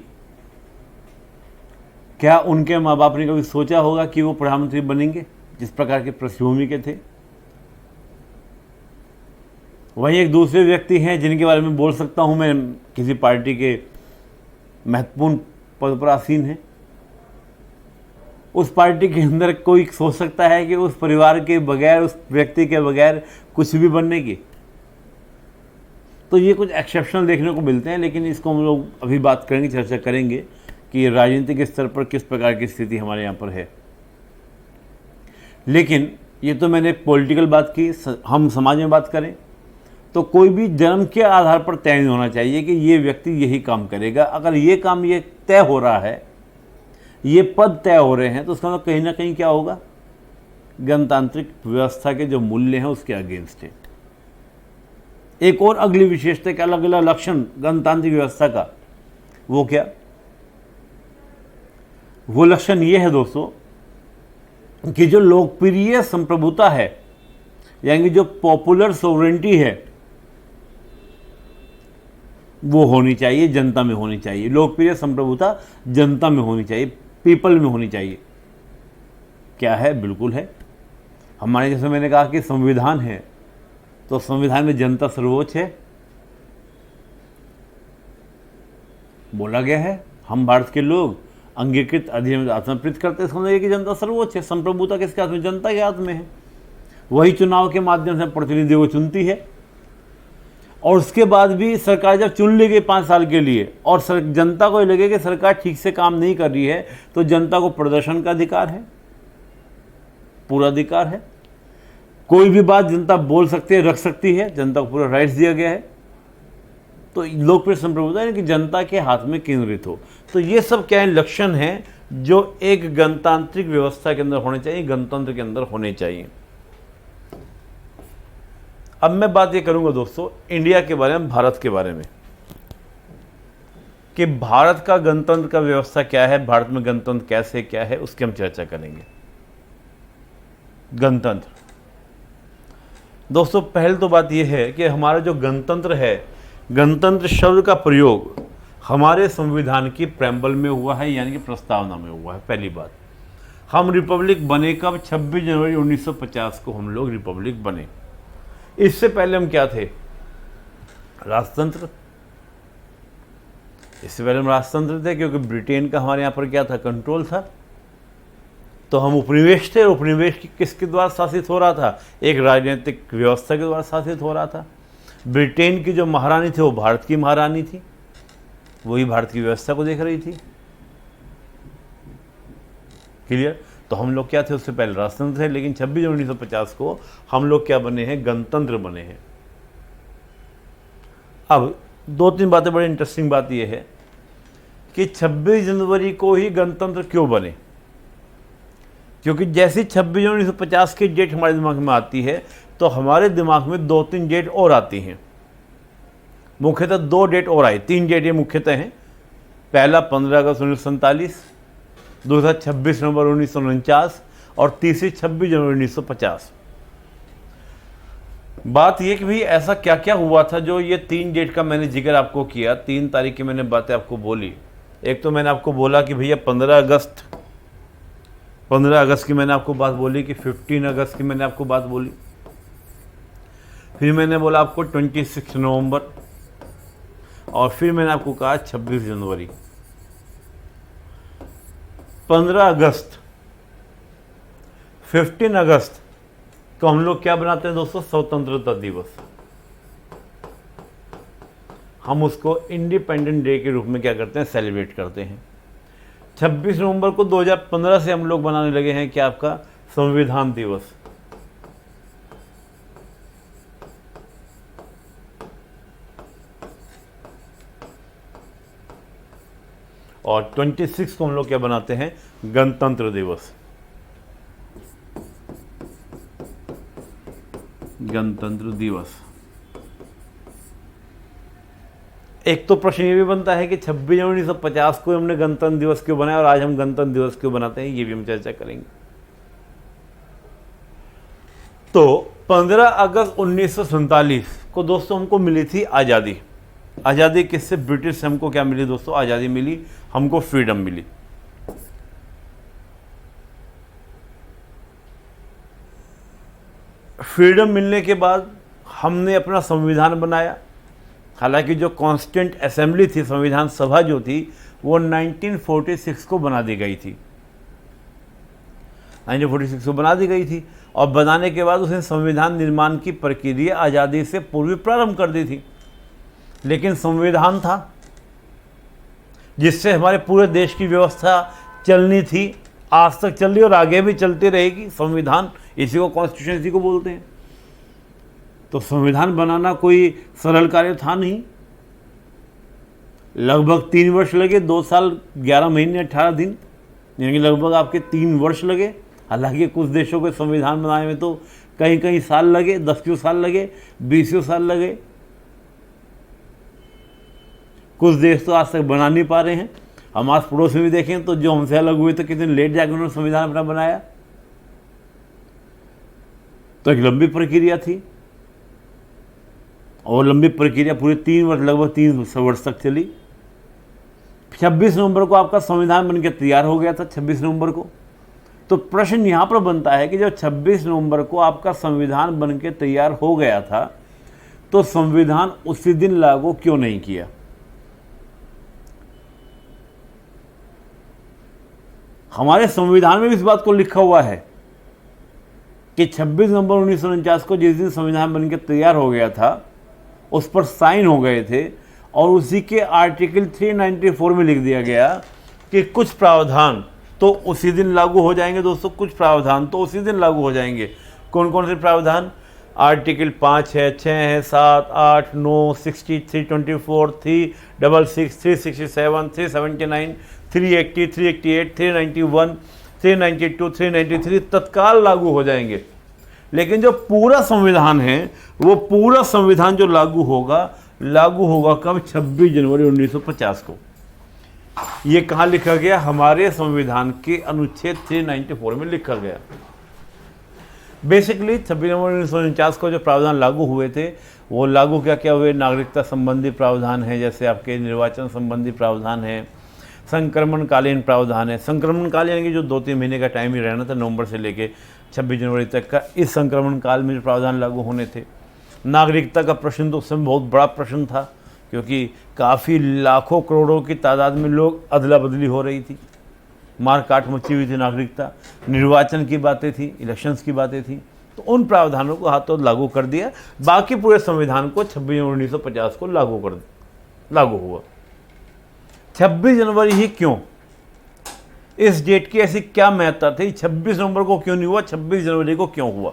क्या उनके माँ बाप ने कभी सोचा होगा कि वो प्रधानमंत्री बनेंगे जिस प्रकार के पृष्ठभूमि के थे? वहीं एक दूसरे व्यक्ति हैं जिनके बारे में बोल सकता हूं मैं, किसी पार्टी के महत्वपूर्ण पद पर आसीन हैं। उस पार्टी के अंदर कोई सोच सकता है कि उस परिवार के बगैर, उस व्यक्ति के बगैर कुछ भी बनने की? तो ये कुछ एक्सेप्शनल देखने को मिलते हैं, लेकिन इसको हम लोग अभी बात करेंगे, चर्चा करेंगे कि राजनीतिक स्तर पर किस प्रकार की स्थिति हमारे यहाँ पर है। लेकिन ये तो मैंने पॉलिटिकल बात की। हम समाज में बात करें तो कोई भी जन्म के आधार पर तय नहीं होना चाहिए कि ये व्यक्ति यही काम करेगा। अगर ये काम ये तय हो रहा है, ये पद तय हो रहे हैं, तो उसका मतलब कहीं ना कहीं क्या होगा, गणतांत्रिक व्यवस्था के जो मूल्य हैं उसके अगेंस्ट है। एक और अगली विशेषता के अलग अलग लक्षण गणतांत्रिक व्यवस्था का, वो क्या? वो लक्षण ये है दोस्तों कि जो लोकप्रिय संप्रभुता है, यानी जो पॉपुलर सोवरेंटी है, वो होनी चाहिए, जनता में होनी चाहिए। लोकप्रिय संप्रभुता जनता में होनी चाहिए, पीपल में होनी चाहिए। क्या है? बिल्कुल है। हमारे, जैसे मैंने कहा कि संविधान है, तो संविधान में जनता सर्वोच्च है, बोला गया है। हम भारत के लोग अंगीकृत अधिनियम आत्मप्रीत करते हैं कि जनता सर्वोच्च है। संप्रभुता किसके हाथ में? जनता के हाथ में है। वही चुनाव के माध्यम से प्रतिनिधियों को चुनती है, और उसके बाद भी सरकार जब चुन ली गई 5 साल के लिए, और जनता को लगे कि सरकार ठीक से काम नहीं कर रही है, तो जनता को प्रदर्शन का अधिकार है, पूरा अधिकार है। कोई भी बात जनता बोल सकती है, रख सकती है, जनता को पूरा राइट्स दिया गया है। तो लोकप्रिय संप्रभुता यानी कि जनता के हाथ में केंद्रित हो। तो ये सब क्या है? लक्षण हैं जो एक गणतांत्रिक व्यवस्था के अंदर होने चाहिए, गणतंत्र के अंदर होने चाहिए। अब मैं बात ये करूंगा दोस्तों इंडिया के बारे में, भारत के बारे में, कि भारत का गणतंत्र का व्यवस्था क्या है, भारत में गणतंत्र कैसे क्या है, उसकी हम चर्चा करेंगे। गणतंत्र दोस्तों, पहले तो बात यह है कि हमारा जो गणतंत्र है, गणतंत्र शब्द का प्रयोग हमारे संविधान की प्रेम्बल में हुआ है, यानी कि प्रस्तावना में हुआ है। पहली बात, हम रिपब्लिक बने कब? 26 जनवरी 1950 को हम लोग रिपब्लिक बने। इससे पहले हम क्या थे? राजतंत्र। इससे पहले हम राजतंत्र थे, क्योंकि ब्रिटेन का हमारे यहाँ पर क्या था? कंट्रोल था। तो हम उपनिवेश थे, और उपनिवेश किसके द्वारा शासित हो रहा था? एक राजनीतिक व्यवस्था के द्वारा शासित हो रहा था। ब्रिटेन की जो महारानी थी वो भारत की महारानी थी, वही भारत की व्यवस्था को देख रही थी। क्लियर? तो हम लोग क्या थे? उससे पहले राजतंत्र थे, लेकिन 26 जनवरी 1950 को हम लोग क्या बने हैं? गणतंत्र बने हैं। अब 2-3 बातें, बड़ी इंटरेस्टिंग बात यह है कि 26 जनवरी को ही गणतंत्र क्यों बने? क्योंकि जैसे 26 जनवरी 1950 की डेट हमारे दिमाग में आती है, तो हमारे दिमाग में 2-3 डेट और आती हैं। मुख्यतः 2 डेट और आई, 3 डेट ये मुख्यतः हैं। पहला 15 अगस्त 1947, दूसरा 26 नवंबर 1949 और तीसरी 26 जनवरी 1950। बात ये कि भाई ऐसा क्या क्या हुआ था जो ये 3 डेट का मैंने जिक्र आपको किया, 3 तारीख की मैंने बातें आपको बोली। एक तो मैंने आपको बोला कि भैया 15 अगस्त की मैंने आपको बात बोली, कि 15 अगस्त की मैंने आपको बात बोली। फिर मैंने बोला आपको 26 नवंबर, और फिर मैंने आपको कहा 26 जनवरी। 15 अगस्त 15 अगस्त को हम लोग क्या बनाते हैं दोस्तों? स्वतंत्रता दिवस। हम उसको इंडिपेंडेंट डे के रूप में क्या करते हैं? सेलिब्रेट करते हैं। 26 नवंबर को 2015 से हम लोग बनाने लगे हैं क्या? आपका संविधान दिवस। और 26 को हम लोग क्या बनाते हैं? गणतंत्र दिवस। गणतंत्र दिवस। एक तो प्रश्न ये भी बनता है कि 26 जनवरी 1950 को हमने गणतंत्र दिवस क्यों बनाया और आज हम गणतंत्र दिवस क्यों बनाते हैं, ये भी हम चर्चा करेंगे। तो 15 अगस्त 1947 को दोस्तों हमको मिली थी आज़ादी। आज़ादी किससे? ब्रिटिश से हमको क्या मिली दोस्तों? आज़ादी मिली, हमको फ्रीडम मिली। फ्रीडम मिलने के बाद हमने अपना संविधान बनाया। हालांकि जो कॉन्स्टिट्यूएंट असेंबली थी, संविधान सभा जो थी, वो 1946 को बना दी गई थी। 1946 को बना दी गई थी और बनाने के बाद उसने संविधान निर्माण की प्रक्रिया आज़ादी से पूर्व प्रारंभ कर दी थी। लेकिन संविधान था जिससे हमारे पूरे देश की व्यवस्था चलनी थी, आज तक चल रही और आगे भी चलती रहेगी। संविधान, इसी को कॉन्स्टिट्यूशन इसी को बोलते हैं। तो संविधान बनाना कोई सरल कार्य था नहीं। लगभग 3 वर्ष लगे, 2 साल 11 महीने 18 दिन, यानी लगभग आपके 3 वर्ष लगे। हालांकि कुछ देशों के संविधान बनाने में तो कहीं कहीं साल लगे, 10 साल लगे, 20 साल लगे। कुछ देश तो आज तक बना नहीं पा रहे हैं। हम आस पड़ोस में भी देखें तो जो हमसे अलग हुए तो कितने लेट जाकर उन्होंने संविधान अपना बनाया। तो एक लंबी प्रक्रिया थी और लंबी प्रक्रिया पूरे 3 वर्ष, लगभग 3 वर्ष तक चली। 26 नवंबर को आपका संविधान बनकर तैयार हो गया था। 26 नवंबर को तो प्रश्न यहां पर बनता है कि जब 26 नवंबर को आपका संविधान बनकर तैयार हो गया था तो संविधान उसी दिन लागू क्यों नहीं किया? हमारे संविधान में इस बात को लिखा हुआ है कि 26 नवंबर 1949 को जिस दिन संविधान बनकर तैयार हो गया था उस पर साइन हो गए थे और उसी के आर्टिकल 394 में लिख दिया गया कि कुछ प्रावधान तो उसी दिन लागू हो जाएंगे। दोस्तों, कुछ प्रावधान तो उसी दिन लागू हो जाएंगे। कौन कौन से प्रावधान? आर्टिकल 5 है, 6 है, 7, 8, 9, 60, 324, 366, 367, 379, 380, 388, 391, 392, 393 तत्काल लागू हो जाएंगे। लेकिन जो पूरा संविधान है, वो पूरा संविधान जो लागू होगा कब? 26 जनवरी 1950 को। ये कहाँ लिखा गया? हमारे संविधान के अनुच्छेद 394 में लिखा गया। बेसिकली 26 जनवरी 1949 को जो प्रावधान लागू हुए थे वो लागू क्या हुए? नागरिकता संबंधी प्रावधान है, जैसे आपके निर्वाचन संबंधी प्रावधान है, संक्रमणकालीन प्रावधान है। संक्रमणकाल यानी कि जो 2-3 महीने का टाइम ही रहना था, नवंबर से लेके 26 जनवरी तक का, इस संक्रमण काल में जो प्रावधान लागू होने थे। नागरिकता का प्रश्न तो उस समय बहुत बड़ा प्रश्न था क्योंकि काफ़ी लाखों करोड़ों की तादाद में लोग अदला बदली हो रही थी, मारकाट मची हुई थी। नागरिकता, निर्वाचन की बातें थी, इलेक्शंस की बातें थी। तो उन प्रावधानों को हाथों लागू कर दिया। बाकी पूरे संविधान को 26 जनवरी 1950 को लागू हुआ। 26 जनवरी ही क्यों? इस डेट की ऐसी क्या महत्ता थी? 26 नवंबर को क्यों नहीं हुआ, 26 जनवरी को क्यों हुआ?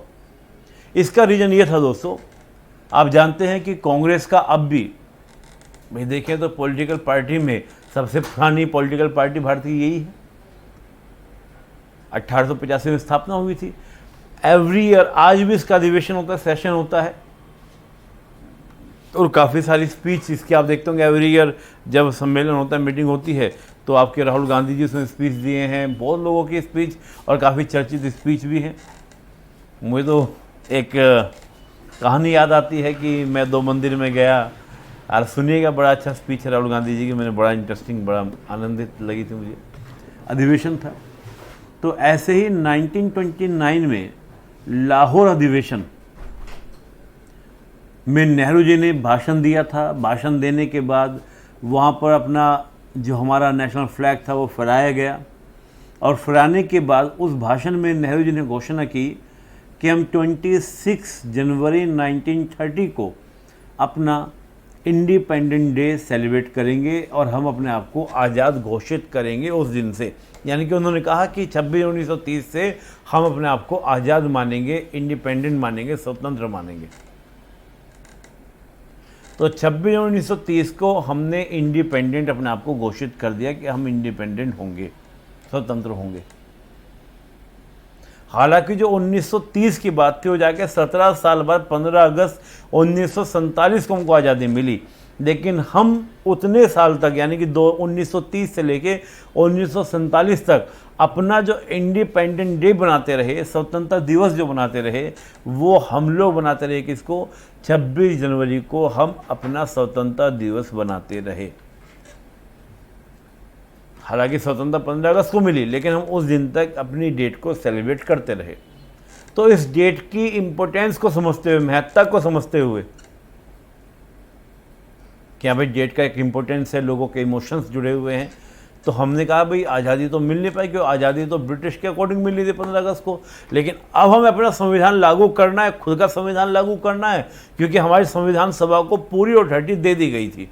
इसका रीजन ये था दोस्तों, आप जानते हैं कि कांग्रेस का अब भी, भाई देखें तो पॉलिटिकल पार्टी में सबसे पुरानी पॉलिटिकल पार्टी भारतीय यही है। 1885 में स्थापना हुई थी। एवरी ईयर आज भी इसका अधिवेशन होता है, सेशन होता है। और काफ़ी सारी स्पीच इसकी आप देखते होंगे, एवरी ईयर जब सम्मेलन होता है, मीटिंग होती है, तो आपके राहुल गांधी जी उसमें स्पीच दिए हैं, बहुत लोगों की स्पीच और काफ़ी चर्चित स्पीच भी हैं। मुझे तो एक कहानी याद आती है कि मैं 2 मंदिर में गया, और सुनिएगा, बड़ा अच्छा स्पीच है राहुल गांधी जी की, मैंने बड़ा इंटरेस्टिंग, बड़ा आनंदित लगी थी मुझे। अधिवेशन था, तो ऐसे ही 1929 में लाहौर अधिवेशन में नेहरू जी ने भाषण दिया था। भाषण देने के बाद वहाँ पर अपना जो हमारा नेशनल फ्लैग था वो फहराया गया, और फहराने के बाद उस भाषण में नेहरू जी ने घोषणा की कि हम 26 जनवरी 1930 को अपना इंडिपेंडेंट डे सेलिब्रेट करेंगे और हम अपने आप को आज़ाद घोषित करेंगे उस दिन से। यानी कि उन्होंने कहा कि 26 1930 से हम अपने आप को आज़ाद मानेंगे, इंडिपेंडेंट मानेंगे, स्वतंत्र मानेंगे। तो 26 जनवरी 1930 को हमने इंडिपेंडेंट अपने आप को घोषित कर दिया कि हम इंडिपेंडेंट होंगे, स्वतंत्र होंगे। हालांकि जो 1930 की बात थी वो जाके 17 साल बाद 15 अगस्त 1947 को हमको आज़ादी मिली, लेकिन हम उतने साल तक यानी कि 1930 से लेके 1947 तक अपना जो इंडिपेंडेंट डे बनाते रहे, स्वतंत्रता दिवस जो बनाते रहे, वो हम लोग बनाते रहे। किसको? 26 जनवरी को हम अपना स्वतंत्रता दिवस बनाते रहे। हालांकि स्वतंत्रता 15 अगस्त को मिली, लेकिन हम उस दिन तक अपनी डेट को सेलिब्रेट करते रहे। तो इस डेट की इम्पोर्टेंस को समझते हुए, महत्ता को समझते हुए, कि हाँ भाई डेट का एक इम्पोर्टेंस है, लोगों के इमोशंस जुड़े हुए हैं, तो हमने कहा भाई आज़ादी तो मिल नहीं पाई, क्योंकि आज़ादी तो ब्रिटिश के अकॉर्डिंग मिली थी 15 अगस्त को, लेकिन अब हमें अपना संविधान लागू करना है, खुद का संविधान लागू करना है, क्योंकि हमारी संविधान सभा को पूरी अथॉरिटी दे दी गई थी,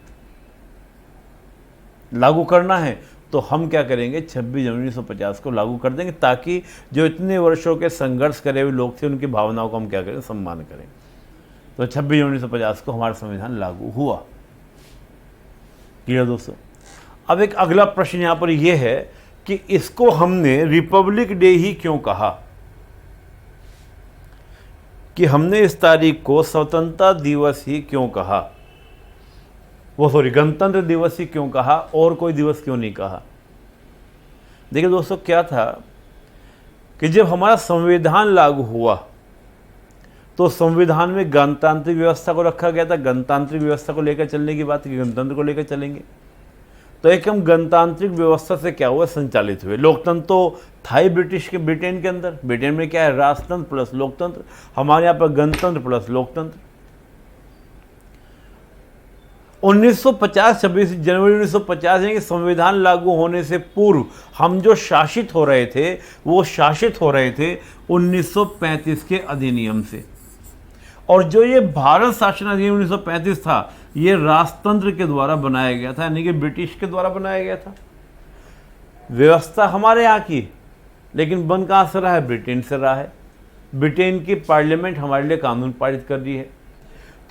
लागू करना है। तो हम क्या करेंगे, 26 जनवरी 1950 को लागू कर देंगे, ताकि जो इतने वर्षों के संघर्ष करे हुए लोग थे उनकी भावनाओं को हम क्या करें, सम्मान करें। तो 26 जनवरी 1950 को हमारा संविधान लागू हुआ। क्लियर दोस्तों? अब एक अगला प्रश्न यहाँ पर यह है कि इसको हमने रिपब्लिक डे ही क्यों कहा, कि हमने इस तारीख को स्वतंत्रता दिवस ही क्यों कहा, गणतंत्र दिवस ही क्यों कहा, और कोई दिवस क्यों नहीं कहा। देखिए दोस्तों, क्या था कि जब हमारा संविधान लागू हुआ तो संविधान में गणतांत्रिक व्यवस्था को रखा गया था। गणतांत्रिक व्यवस्था को लेकर चलने की बात की, गणतंत्र को लेकर चलेंगे। तो एक हम गणतांत्रिक व्यवस्था से क्या हुआ, संचालित हुए। लोकतंत्र तो था ही ब्रिटेन के अंदर। ब्रिटेन में क्या है, राजतंत्र प्लस लोकतंत्र। हमारे यहाँ पर गणतंत्र प्लस लोकतंत्र। 1950 26 जनवरी 1950 यानी कि संविधान लागू होने से पूर्व हम जो शासित हो रहे थे, वो शासित हो रहे थे 1935 के अधिनियम से। और जो ये भारत शासन अधिनियम 1935 था, ये राजतंत्र के द्वारा बनाया गया था, यानी कि ब्रिटिश के द्वारा बनाया गया था। व्यवस्था हमारे यहाँ की, लेकिन बन कहाँ से रहा है, ब्रिटेन से रहा है। ब्रिटेन की पार्लियामेंट हमारे लिए कानून पारित कर रही है।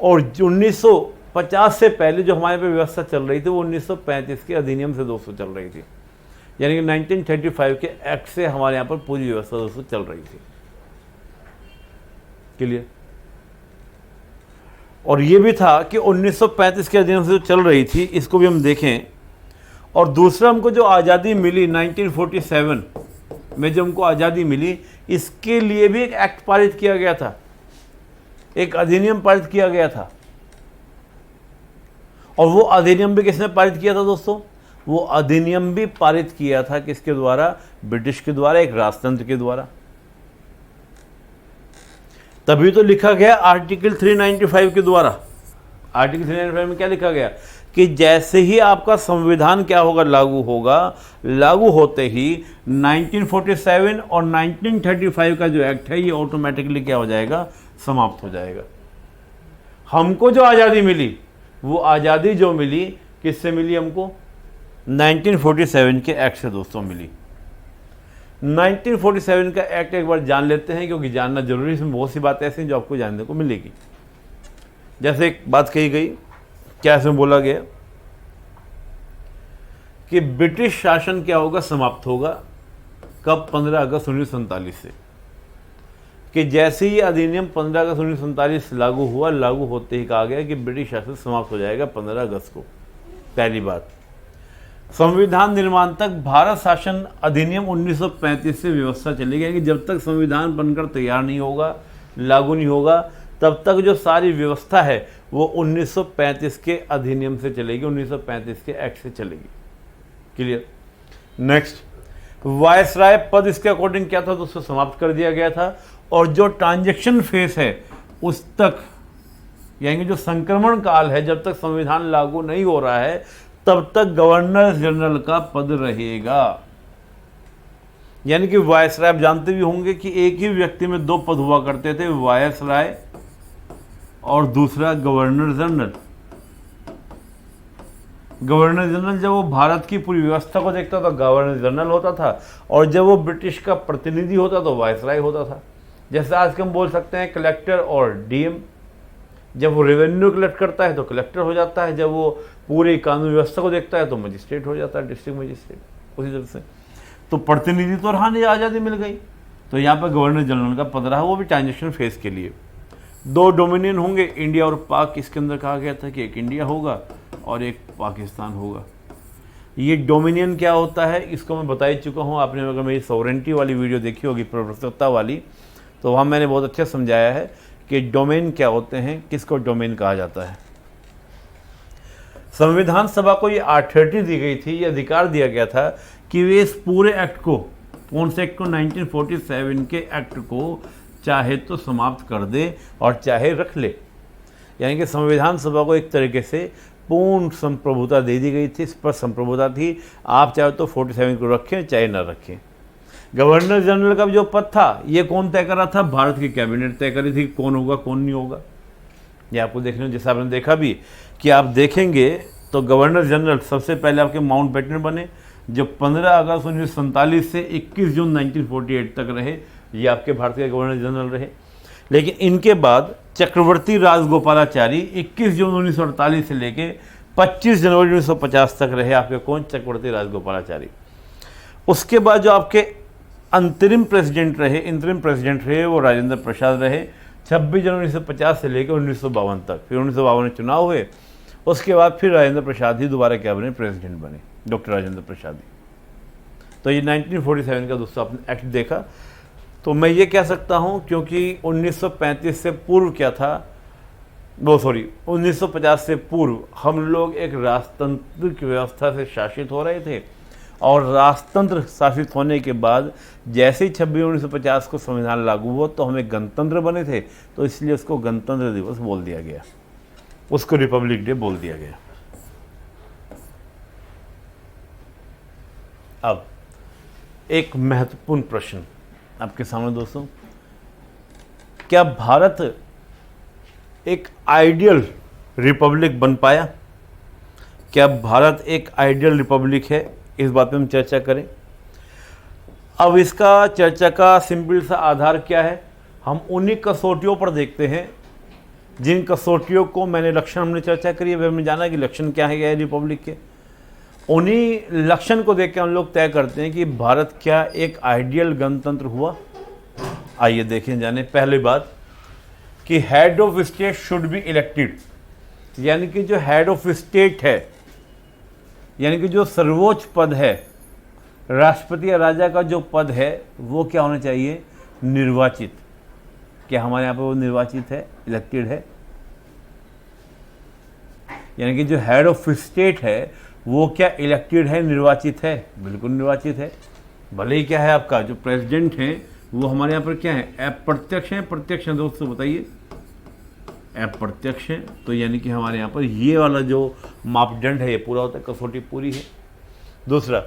और 1950 से पहले जो हमारे पे व्यवस्था चल रही थी, वो 1935 के अधिनियम से दोस्तों चल रही थी, यानी कि 1935 के एक्ट से हमारे यहाँ पर पूरी व्यवस्था दोस्तों चल रही थी। क्लियर? और ये भी था कि 1935 के अधिनियम से जो चल रही थी, इसको भी हम देखें। और दूसरा, हमको जो आज़ादी मिली 1947 में, जो हमको आज़ादी मिली, इसके लिए भी एक एक्ट पारित किया गया था, एक अधिनियम पारित किया गया था। और वो अधिनियम भी किसने पारित किया था दोस्तों? वो अधिनियम भी पारित किया था किसके द्वारा? ब्रिटिश के द्वारा, एक राजतंत्र के द्वारा। तभी तो लिखा गया आर्टिकल 395 के द्वारा। आर्टिकल 395 में क्या लिखा गया कि जैसे ही आपका संविधान क्या होगा, लागू होगा, लागू होते ही 1947 और 1935 का जो एक्ट है, ये ऑटोमेटिकली क्या हो जाएगा, समाप्त हो जाएगा। हमको जो आज़ादी मिली, वो आज़ादी जो मिली किससे मिली हमको? 1947 के एक्ट से दोस्तों मिली। 1947 का एक्ट एक बार जान लेते हैं, क्योंकि जानना जरूरी है। इसमें बहुत सी बातें ऐसी हैं जो आपको जानने को मिलेगी। जैसे एक बात कही गई, क्या इसमें बोला गया कि ब्रिटिश शासन क्या होगा, समाप्त होगा। कब? 15 अगस्त 1947 से। कि जैसे ही अधिनियम 15 अगस्त 1947 लागू हुआ, लागू होते ही कहा गया कि ब्रिटिश शासन समाप्त हो जाएगा 15 अगस्त को। पहली बात, संविधान निर्माण तक भारत शासन अधिनियम 1935 से व्यवस्था चलेगी कि जब तक संविधान बनकर तैयार नहीं होगा, लागू नहीं होगा, तब तक जो सारी व्यवस्था है वो 1935 के अधिनियम से चलेगी, 1935 के एक्ट से चलेगी। क्लियर। नेक्स्ट, वायसराय पद इसके अकॉर्डिंग क्या था, तो उसको समाप्त कर दिया गया था। और जो ट्रांजैक्शन फेस है उस तक, यानी जो संक्रमण काल है, जब तक संविधान लागू नहीं हो रहा है तब तक गवर्नर जनरल का पद रहेगा। यानी कि वायसराय, आप जानते भी होंगे कि एक ही व्यक्ति में दो पद हुआ करते थे, वायसराय और दूसरा गवर्नर जनरल। गवर्नर जनरल जब वो भारत की पूरी व्यवस्था को देखता तो गवर्नर जनरल होता था, और जब वो ब्रिटिश का प्रतिनिधि होता तो वायसराय होता था। जैसे आज हम बोल सकते हैं कलेक्टर और डीएम, जब वो रेवेन्यू कलेक्ट करता है तो कलेक्टर हो जाता है, जब वो पूरी कानून व्यवस्था को देखता है तो मजिस्ट्रेट हो जाता है, डिस्ट्रिक्ट मजिस्ट्रेट। उसी तरह से तो प्रतिनिधि तो रहा नहीं, आज़ादी मिल गई, तो यहाँ पर गवर्नर जनरल का पद रहा, वो भी ट्रांजेक्शन फेज के लिए। दो डोमिनियन होंगे, इंडिया और पाक। इसके अंदर कहा गया था कि एक इंडिया होगा और एक पाकिस्तान होगा। ये डोमिनियन क्या होता है इसको मैं बता ही चुका हूँ। आपने अगर मेरी सॉवरेंटी वाली वीडियो देखी होगी, प्रभुसत्ता वाली, तो वहाँ मैंने बहुत अच्छा समझाया है कि डोमेन क्या होते हैं, किसको डोमेन कहा जाता है। संविधान सभा को ये अथॉरिटी दी गई थी, ये अधिकार दिया गया था कि वे इस पूरे एक्ट को, कौन से एक्ट को, 1947 के एक्ट को चाहे तो समाप्त कर दे और चाहे रख ले। यानी कि संविधान सभा को एक तरीके से पूर्ण संप्रभुता दे दी गई थी, इस पर संप्रभुता थी। आप चाहे तो 47 को रखें चाहे ना रखें। गवर्नर जनरल का जो पद था ये कौन तय कर रहा था, भारत की कैबिनेट तय करी थी कौन होगा कौन नहीं होगा। ये आपको देखने, जैसे आपने देखा भी कि आप देखेंगे तो गवर्नर जनरल सबसे पहले आपके माउंटबेटन बने, जो 15 अगस्त 1947 से 21 जून 1948 तक रहे, ये आपके भारत के गवर्नर जनरल रहे। लेकिन इनके बाद चक्रवर्ती राजगोपालाचारी 21 जून 1948 से लेके 25 जनवरी 1950 तक रहे आपके कौन, चक्रवर्ती राजगोपालाचारी। उसके बाद जो आपके अंतरिम प्रेसिडेंट रहे, इंतरिम प्रेसिडेंट रहे, वो राजेंद्र प्रसाद रहे 26 जनवरी 1950 से लेकर 1952 तक। फिर 1952 में चुनाव हुए, उसके बाद फिर राजेंद्र प्रसाद ही दोबारा कैबिनेट प्रेसिडेंट बने, डॉक्टर राजेंद्र प्रसाद ही। तो ये 1947 का दोस्तों आपने एक्ट देखा। तो मैं ये कह सकता हूँ क्योंकि 1935 से पूर्व क्या था, 1950 से पूर्व हम लोग एक राजतंत्रिक व्यवस्था से शासित हो रहे थे, और राजतंत्र शासित होने के बाद जैसे ही 26 1950 को संविधान लागू हुआ तो हमें गणतंत्र बने थे, तो इसलिए उसको गणतंत्र दिवस बोल दिया गया, उसको रिपब्लिक डे बोल दिया गया। अब एक महत्वपूर्ण प्रश्न आपके सामने दोस्तों, क्या भारत एक आइडियल रिपब्लिक बन पाया? क्या भारत एक आइडियल रिपब्लिक है? इस बात पे हम चर्चा करें। अब इसका चर्चा का सिंपल सा आधार क्या है, हम उन्हीं कसौटियों पर देखते हैं जिन कसौटियों को मैंने लक्षण हमने चर्चा करी है, हमने जाना कि लक्षण क्या है रिपब्लिक के। उन्हीं लक्षण को देख के हम लोग तय करते हैं कि भारत क्या एक आइडियल गणतंत्र हुआ। आइए देखें जाने। पहली बात कि head of state should be elected, यानी कि जो हेड ऑफ स्टेट है, यानी कि जो सर्वोच्च पद है, राष्ट्रपति या राजा का जो पद है, वो क्या होना चाहिए, निर्वाचित। क्या हमारे यहाँ पे वो निर्वाचित है, इलेक्टेड है? यानी कि जो हेड ऑफ स्टेट है वो क्या इलेक्टेड है, निर्वाचित है? बिल्कुल निर्वाचित है। भले ही क्या है आपका जो प्रेसिडेंट है वो हमारे यहाँ पर क्या है, अप्रत्यक्ष है, प्रत्यक्ष है दोस्तों बताइए? अप्रत्यक्ष है। तो यानी कि हमारे यहाँ पर ये वाला जो मापदंड है ये पूरा होता है, कसौटी पूरी है। दूसरा,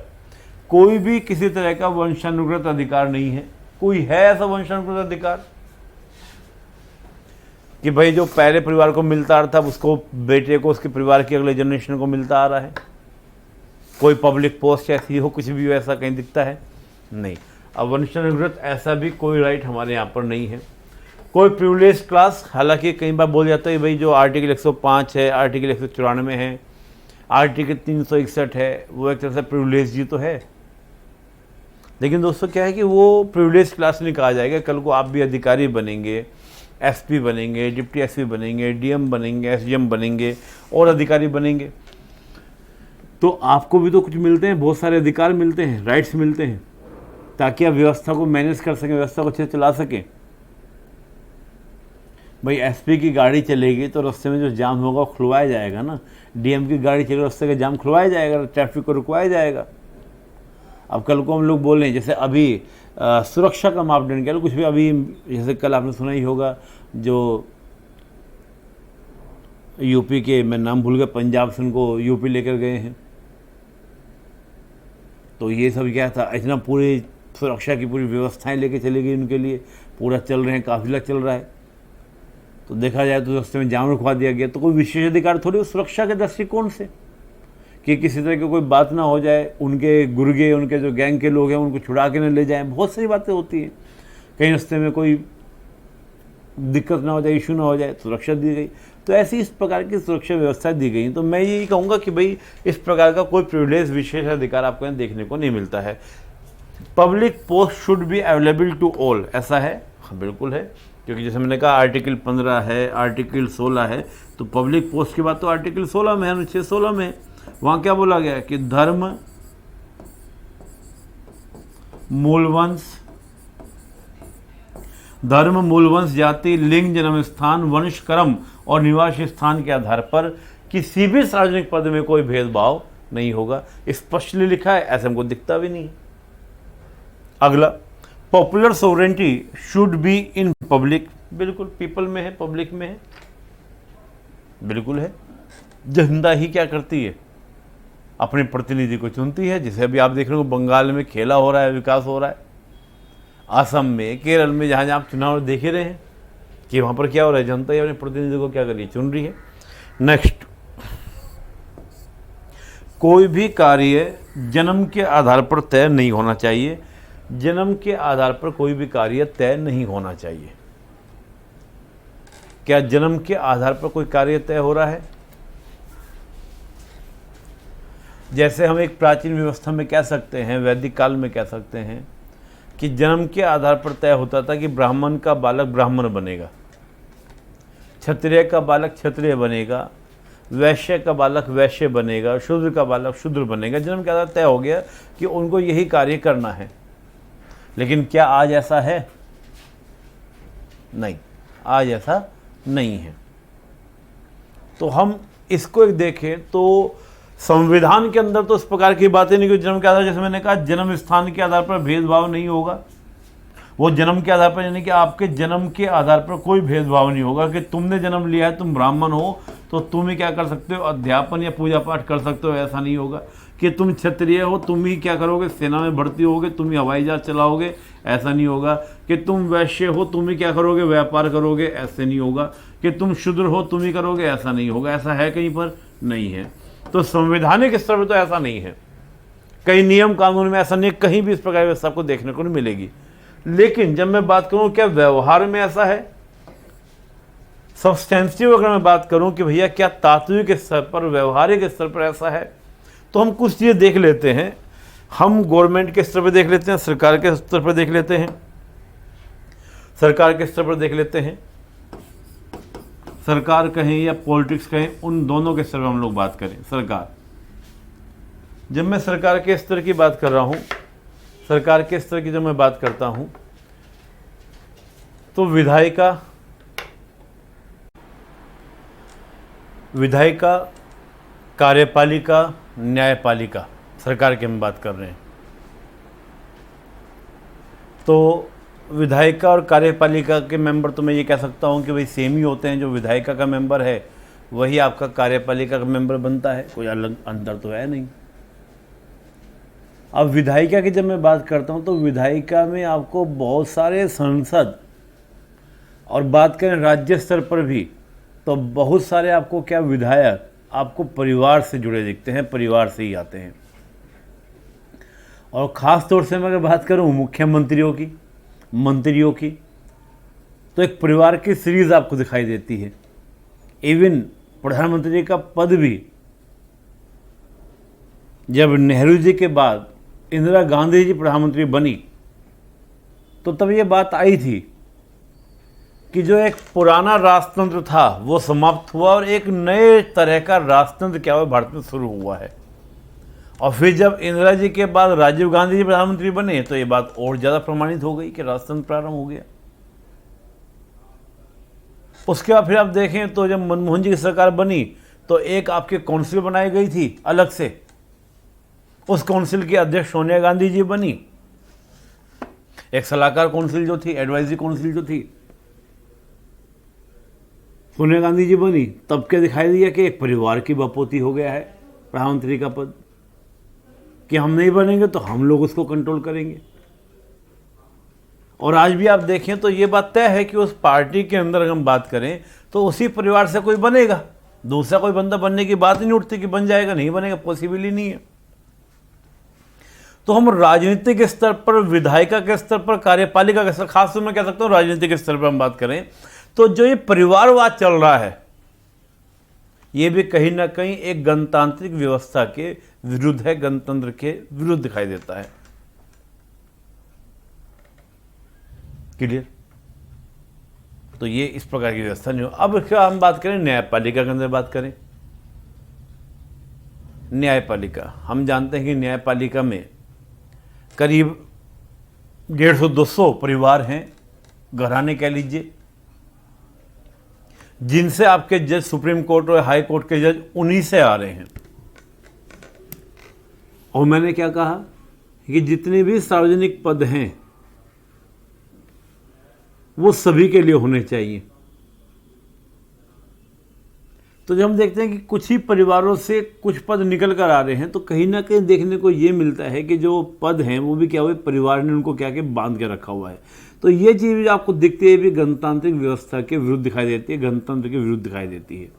कोई भी किसी तरह का वंशानुगत अधिकार नहीं है। कोई है ऐसा वंशानुगत अधिकार कि भाई जो पहले परिवार को मिलता आ रहा था उसको बेटे को, उसके परिवार के अगले जनरेशन को मिलता आ रहा है? कोई पब्लिक पोस्ट ऐसी हो, कुछ भी ऐसा कहीं दिखता है? नहीं। अब वंशानुगत ऐसा भी कोई राइट हमारे यहाँ पर नहीं है। कोई प्रिविलेज क्लास, हालांकि कई बार बोल जाता है भाई जो आर्टिकल 105 है, आर्टिकल 194 है, आर्टिकल 361 है, वो एक तरह से प्रिविलेज ही तो है। लेकिन दोस्तों क्या है कि वो प्रिविलेज क्लास नहीं कहा जाएगा। कल को आप भी अधिकारी बनेंगे, एसपी बनेंगे, डिप्टी एसपी बनेंगे, डीएम बनेंगे, एसडीएम बनेंगे और अधिकारी बनेंगे, तो आपको भी तो कुछ मिलते हैं, बहुत सारे अधिकार मिलते हैं, राइट्स मिलते हैं, ताकि आप व्यवस्था को मैनेज कर सकें, व्यवस्था को अच्छे से चला सकें। भाई एसपी की गाड़ी चलेगी तो रास्ते में जो जाम होगा वो खुलवाया जाएगा ना, डीएम की गाड़ी चलेगी रास्ते का जाम खुलवाया जाएगा, ट्रैफिक को रुकवाया जाएगा। अब कल को हम लोग बोल रहे हैं जैसे अभी सुरक्षा का मापदंड क्या, कुछ भी अभी जैसे कल आपने सुना ही होगा जो यूपी के, मैं नाम भूल गया, पंजाब से उनको यूपी लेकर गए हैं, तो ये सब क्या था, इतना पूरी सुरक्षा की पूरी व्यवस्थाएं लेके चली गई उनके लिए, पूरा चल रहे हैं, काफिला चल रहा है, तो देखा जाए तो रास्ते में जाम रुकवा दिया गया। तो कोई विशेष अधिकार थोड़ी, सुरक्षा के दृष्टिकोण से कि किसी तरह की कोई बात ना हो जाए, उनके गुर्गे, उनके जो गैंग के लोग हैं उनको छुड़ा के न ले जाएं, बहुत सारी बातें होती हैं, कहीं रास्ते में कोई दिक्कत ना हो जाए, इशू ना हो जाए, सुरक्षा दी गई। तो ऐसी इस प्रकार की सुरक्षा व्यवस्था दी गई। तो मैं यही कहूँगा कि भाई इस प्रकार का कोई प्रिविलेज, विशेष अधिकार आपको यहाँ देखने को नहीं मिलता है। Public post should be available to all, ऐसा है? हाँ बिल्कुल है, क्योंकि जैसे मैंने कहा आर्टिकल 15 है, आर्टिकल 16 है, तो पब्लिक पोस्ट की बात तो आर्टिकल 16 में है, अनुच्छेद 16 में। वहाँ क्या बोला गया कि धर्म, मूलवंश, जाति, लिंग, जन्म स्थान, वंश, कर्म और निवास स्थान के आधार पर किसी भी सार्वजनिक पद में कोई भेदभाव नहीं होगा। स्पष्टली लिखा है, ऐसे हमको दिखता भी नहीं। अगला, popular sovereignty should be in public, बिल्कुल पीपल में है, पब्लिक में है, बिल्कुल है। जनता ही क्या करती है, अपने प्रतिनिधि को चुनती है। जैसे अभी आप देख रहे हो बंगाल में खेला हो रहा है, विकास हो रहा है, असम में, केरल में, जहाँ जहाँ आप चुनाव देख ही रहे हैं कि वहाँ पर क्या हो रहा है, जनता ही अपने प्रतिनिधि को क्या कर रही है, चुन रही है। नेक्स्ट, कोई भी कार्य जन्म के आधार पर तय नहीं होना चाहिए। जन्म के आधार पर कोई भी कार्य तय नहीं होना चाहिए। क्या जन्म के आधार पर कोई कार्य तय हो रहा है? जैसे हम एक प्राचीन व्यवस्था में कह सकते हैं, वैदिक काल में कह सकते हैं कि जन्म के आधार पर तय होता था कि ब्राह्मण का बालक ब्राह्मण बनेगा, क्षत्रिय का बालक क्षत्रिय बनेगा, वैश्य का बालक वैश्य बनेगा, शूद्र का बालक शूद्र बनेगा। जन्म के आधार तय हो गया कि उनको यही कार्य करना है। लेकिन क्या आज ऐसा है? नहीं, आज ऐसा नहीं है। तो हम इसको एक देखें तो संविधान के अंदर तो इस प्रकार की बातें नहीं कि जन्म के आधार, जैसे मैंने कहा जन्म स्थान के आधार पर भेदभाव नहीं होगा। वो जन्म के आधार पर यानी कि आपके जन्म के आधार पर कोई भेदभाव नहीं होगा कि तुमने जन्म लिया है, तुम ब्राह्मण हो तो तुम ही क्या कर सकते हो, अध्यापन या पूजा पाठ कर सकते हो, ऐसा नहीं होगा। कि तुम क्षत्रिय हो, तुम ही क्या करोगे, सेना में भर्ती होगे, तुम ही हवाई जहाज चलाओगे, ऐसा नहीं होगा। कि तुम वैश्य हो, तुम ही क्या करोगे, व्यापार करोगे, ऐसे नहीं होगा। कि तुम शूद्र हो, तुम ही करोगे, ऐसा नहीं होगा। ऐसा है कहीं पर? नहीं है। तो संवैधानिक स्तर पर तो ऐसा नहीं है, कई नियम कानून में ऐसा नहीं, कहीं भी इस प्रकार की व्यवस्था आपको देखने को नहीं मिलेगी। लेकिन जब मैं बात करूं क्या व्यवहार में ऐसा है, सब्सटेंसिव अगर मैं बात करूं कि भैया क्या तात्विक स्तर पर, व्यवहारिक स्तर पर ऐसा है, तो हम कुछ चीजें देख लेते हैं। हम गवर्नमेंट के स्तर पर देख लेते हैं, सरकार के स्तर पर देख लेते हैं, सरकार के स्तर पर देख लेते हैं, सरकार कहें या पॉलिटिक्स कहें, उन दोनों के स्तर पर हम लोग बात करें। सरकार, जब मैं सरकार के स्तर की बात कर रहा हूं, सरकार के स्तर की जब मैं बात करता हूं, तो विधायिका, कार्यपालिका, न्यायपालिका, सरकार की हम बात कर रहे हैं। तो विधायिका और कार्यपालिका के मेंबर तो मैं ये कह सकता हूँ कि भाई सेम ही होते हैं। जो विधायिका का मेंबर है वही आपका कार्यपालिका का मेंबर बनता है, कोई अलग अंतर तो है नहीं। अब विधायिका की जब मैं बात करता हूँ तो विधायिका में आपको बहुत सारे सांसद, और बात करें राज्य स्तर पर भी तो बहुत सारे आपको क्या विधायक आपको परिवार से जुड़े दिखते हैं, परिवार से ही आते हैं। और ख़ास तौर से मैं अगर बात करूँ मुख्यमंत्रियों की, मंत्रियों की, तो एक परिवार की सीरीज आपको दिखाई देती है। इवन प्रधानमंत्री का पद भी जब नेहरू जी के बाद इंदिरा गांधी जी प्रधानमंत्री बनी तो तब ये बात आई थी कि जो एक पुराना राजतंत्र था वो समाप्त हुआ और एक नए तरह का राजतंत्र क्या हुआ भारत में शुरू हुआ है। और फिर जब इंदिरा जी के बाद राजीव गांधी जी प्रधानमंत्री बने तो ये बात और ज़्यादा प्रमाणित हो गई कि राजतंत्र प्रारंभ हो गया। उसके बाद फिर आप देखें तो जब मनमोहन जी की सरकार बनी तो एक आपकी काउंसिल बनाई गई थी अलग से, उस काउंसिल की अध्यक्ष सोनिया गांधी जी बनी। एक सलाहकार काउंसिल जो थी, एडवाइजरी काउंसिल जो थी, सोनिया गांधी जी बनी। तब क्या दिखाई दिया कि एक परिवार की बपौती हो गया है प्रधानमंत्री का पद, कि हम नहीं बनेंगे तो हम लोग उसको कंट्रोल करेंगे। और आज भी आप देखें तो ये बात तय है कि उस पार्टी के अंदर अगर हम बात करें तो उसी परिवार से कोई बनेगा, दूसरा कोई बंदा बनने की बात ही नहीं उठती कि बन जाएगा, नहीं बनेगा, पॉसिबल ही नहीं है। तो हम राजनीतिक स्तर पर, विधायिका के स्तर पर, कार्यपालिका के स्तर, खासतौर में कह सकता हूं राजनीतिक स्तर पर हम बात करें तो जो ये परिवारवाद चल रहा है ये भी कहीं ना कहीं एक गणतांत्रिक व्यवस्था के विरुद्ध है, गणतंत्र के विरुद्ध दिखाई देता है। क्लियर? तो ये इस प्रकार की व्यवस्था नहीं हो। अब क्या हम बात करें न्यायपालिका के अंदर बात करें। न्यायपालिका, हम जानते हैं कि न्यायपालिका में करीब 150-200 परिवार हैं, घराने कह लीजिए, जिनसे आपके जज, सुप्रीम कोर्ट और हाई कोर्ट के जज उन्हीं से आ रहे हैं। और मैंने क्या कहा कि जितने भी सार्वजनिक पद हैं वो सभी के लिए होने चाहिए। तो जब हम देखते हैं कि कुछ ही परिवारों से कुछ पद निकल कर आ रहे हैं तो कहीं ना कहीं देखने को ये मिलता है कि जो पद हैं वो भी क्या हुए, परिवार ने उनको क्या बांध के रखा हुआ है। तो ये चीज़ आपको दिखती है भी गणतांत्रिक व्यवस्था के विरुद्ध दिखाई देती है, गणतंत्र के विरुद्ध दिखाई देती है।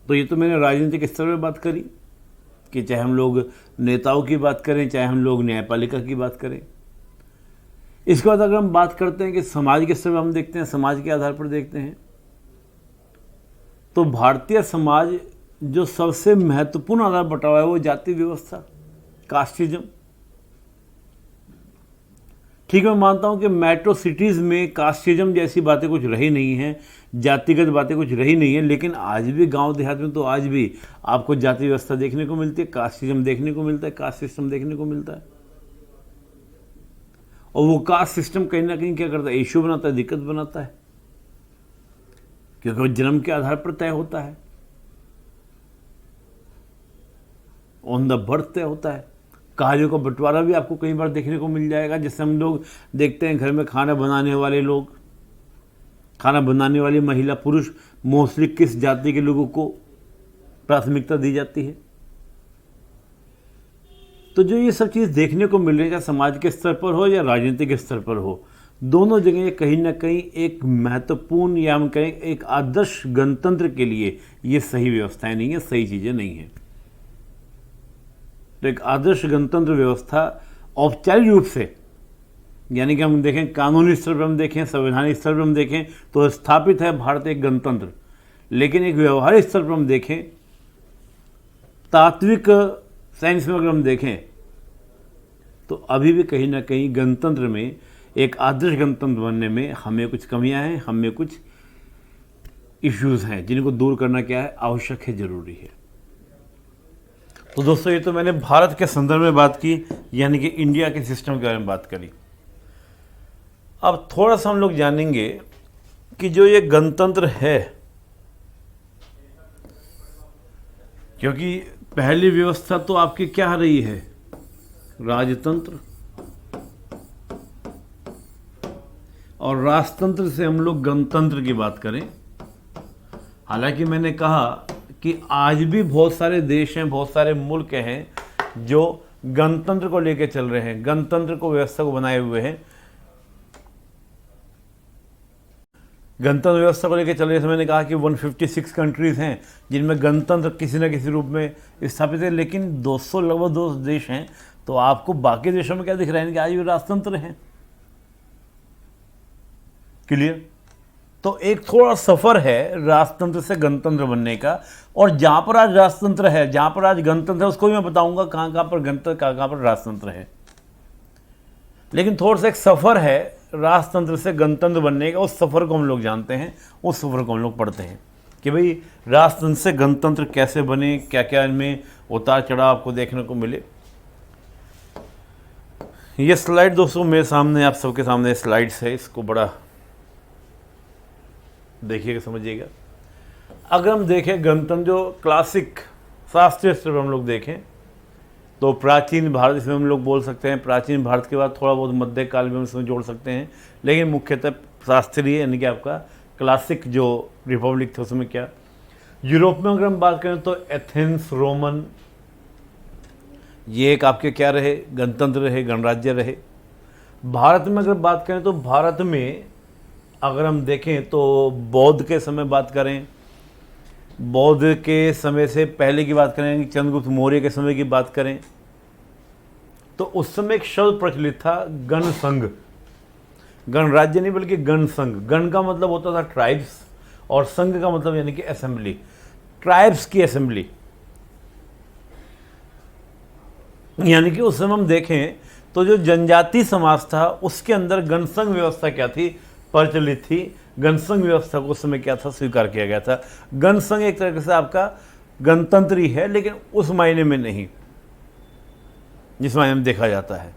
तो ये तो मैंने राजनीतिक स्तर पर बात करी कि चाहे हम लोग नेताओं की बात करें, चाहे हम लोग न्यायपालिका की बात करें। इसके बाद अगर हम बात करते हैं कि समाज के स्तर पर हम देखते हैं, समाज के आधार पर देखते हैं तो भारतीय समाज जो सबसे महत्वपूर्ण आधार बटा हुआ है वो जाति व्यवस्था, कास्टिज्म। ठीक है, मैं मानता हूं कि मेट्रो सिटीज़ में कास्टिज्म जैसी बातें कुछ रही नहीं हैं, जातिगत बातें कुछ रही नहीं है, लेकिन आज भी गांव देहात में तो आज भी आपको जाति व्यवस्था देखने को मिलती है, कास्टिज्म देखने को मिलता है, कास्ट सिस्टम देखने को मिलता है। और वो कास्ट सिस्टम कहीं ना कहीं क्या करता है, इश्यू बनाता है, दिक्कत बनाता है, क्योंकि वो जन्म के आधार पर तय होता है, ऑन द बर्थ तय होता है। कार्यों का बंटवारा भी आपको कई बार देखने को मिल जाएगा। जैसे हम लोग देखते हैं घर में खाना बनाने वाले लोग, खाना बनाने वाली महिला, पुरुष, मोस्टली किस जाति के लोगों को प्राथमिकता दी जाती है। तो जो ये सब चीज़ देखने को मिल रही है, चाहे समाज के स्तर पर हो या राजनीतिक स्तर पर हो, दोनों जगह कहीं ना कहीं एक महत्वपूर्ण या हम कहें एक आदर्श गणतंत्र के लिए ये सही व्यवस्थाएं नहीं है, सही चीज़ें नहीं है। तो एक आदर्श गणतंत्र व्यवस्था औपचारिक रूप से, यानी कि हम देखें कानूनी स्तर पर हम देखें, संवैधानिक स्तर पर हम देखें तो स्थापित है भारत एक गणतंत्र। लेकिन एक व्यवहारिक स्तर पर हम देखें, तात्विक साइंस में अगर हम देखें तो अभी भी कहीं ना कहीं गणतंत्र में, एक आदर्श गणतंत्र बनने में हमें कुछ कमियां हैं, हमें कुछ इश्यूज हैं जिनको दूर करना क्या है, आवश्यक है, जरूरी है। तो दोस्तों ये तो मैंने भारत के संदर्भ में बात की, यानी कि इंडिया के सिस्टम के बारे में बात करी। अब थोड़ा सा हम लोग जानेंगे कि जो ये गणतंत्र है, क्योंकि पहली व्यवस्था तो आपकी क्या रही है, राजतंत्र, और राजतंत्र से हम लोग गणतंत्र की बात करें। हालांकि मैंने कहा कि आज भी बहुत सारे देश हैं, बहुत सारे मुल्क हैं जो गणतंत्र को लेकर चल रहे हैं, गणतंत्र को, व्यवस्था को बनाए हुए हैं, गणतंत्र व्यवस्था को लेकर चल रहे हैं। मैंने कहा कि 156 कंट्रीज़ हैं जिनमें गणतंत्र किसी न किसी रूप में स्थापित है, लेकिन 200 लगभग 200 देश हैं। तो आपको बाकी देशों में क्या दिख रहा है कि आज भी राजतंत्र हैं। क्लियर? तो एक थोड़ा सफ़र है राजतंत्र से गणतंत्र बनने का, और जहाँ पर आज राजतंत्र है, जहाँ पर आज गणतंत्र है, उसको भी मैं बताऊंगा कहाँ कहाँ पर गणतंत्र, कहाँ कहाँ पर राजतंत्र है। लेकिन थोड़ा सा एक सफ़र है राजतंत्र से गणतंत्र बनने का, उस सफ़र को हम लोग जानते हैं, उस सफ़र को हम लोग पढ़ते हैं कि भाई राजतंत्र से गणतंत्र कैसे बने, क्या क्या इनमें उतार चढ़ाव आपको देखने को मिले। ये स्लाइड दोस्तों मेरे सामने, आप सबके सामने स्लाइड्स है, इसको बड़ा देखिएगा, समझिएगा। अगर हम देखें गणतंत्र जो क्लासिक शास्त्रीय स्तर पर हम लोग देखें तो प्राचीन भारत, इसमें हम लोग बोल सकते हैं प्राचीन भारत के बाद थोड़ा बहुत मध्यकाल में हम इसमें जोड़ सकते हैं, लेकिन मुख्यतः शास्त्रीय यानी कि आपका क्लासिक जो रिपब्लिक थे उसमें क्या। यूरोप में अगर हम बात करें तो एथेंस, रोमन, ये एक आपके क्या रहे, गणतंत्र रहे, गणराज्य रहे। भारत में अगर बात करें तो भारत में अगर हम देखें तो बौद्ध के समय बात करें, बौद्ध के समय से पहले की बात करें, चंद्रगुप्त मौर्य के समय की बात करें, तो उस समय एक शब्द प्रचलित था गण संघ। गणराज्य नहीं बल्कि गण संघ। गण का मतलब होता था ट्राइब्स, और संघ का मतलब यानी कि असेंबली, ट्राइब्स की असेंबली। यानी कि उस समय हम देखें तो जो जनजाति समाज था उसके अंदर गणसंघ व्यवस्था क्या थी, प्रचलित थी। गणसंघ व्यवस्था को उस समय क्या था, स्वीकार किया गया था। गणसंघ एक तरह से आपका गणतंत्र ही है, लेकिन उस मायने में नहीं जिस मायने में देखा जाता है।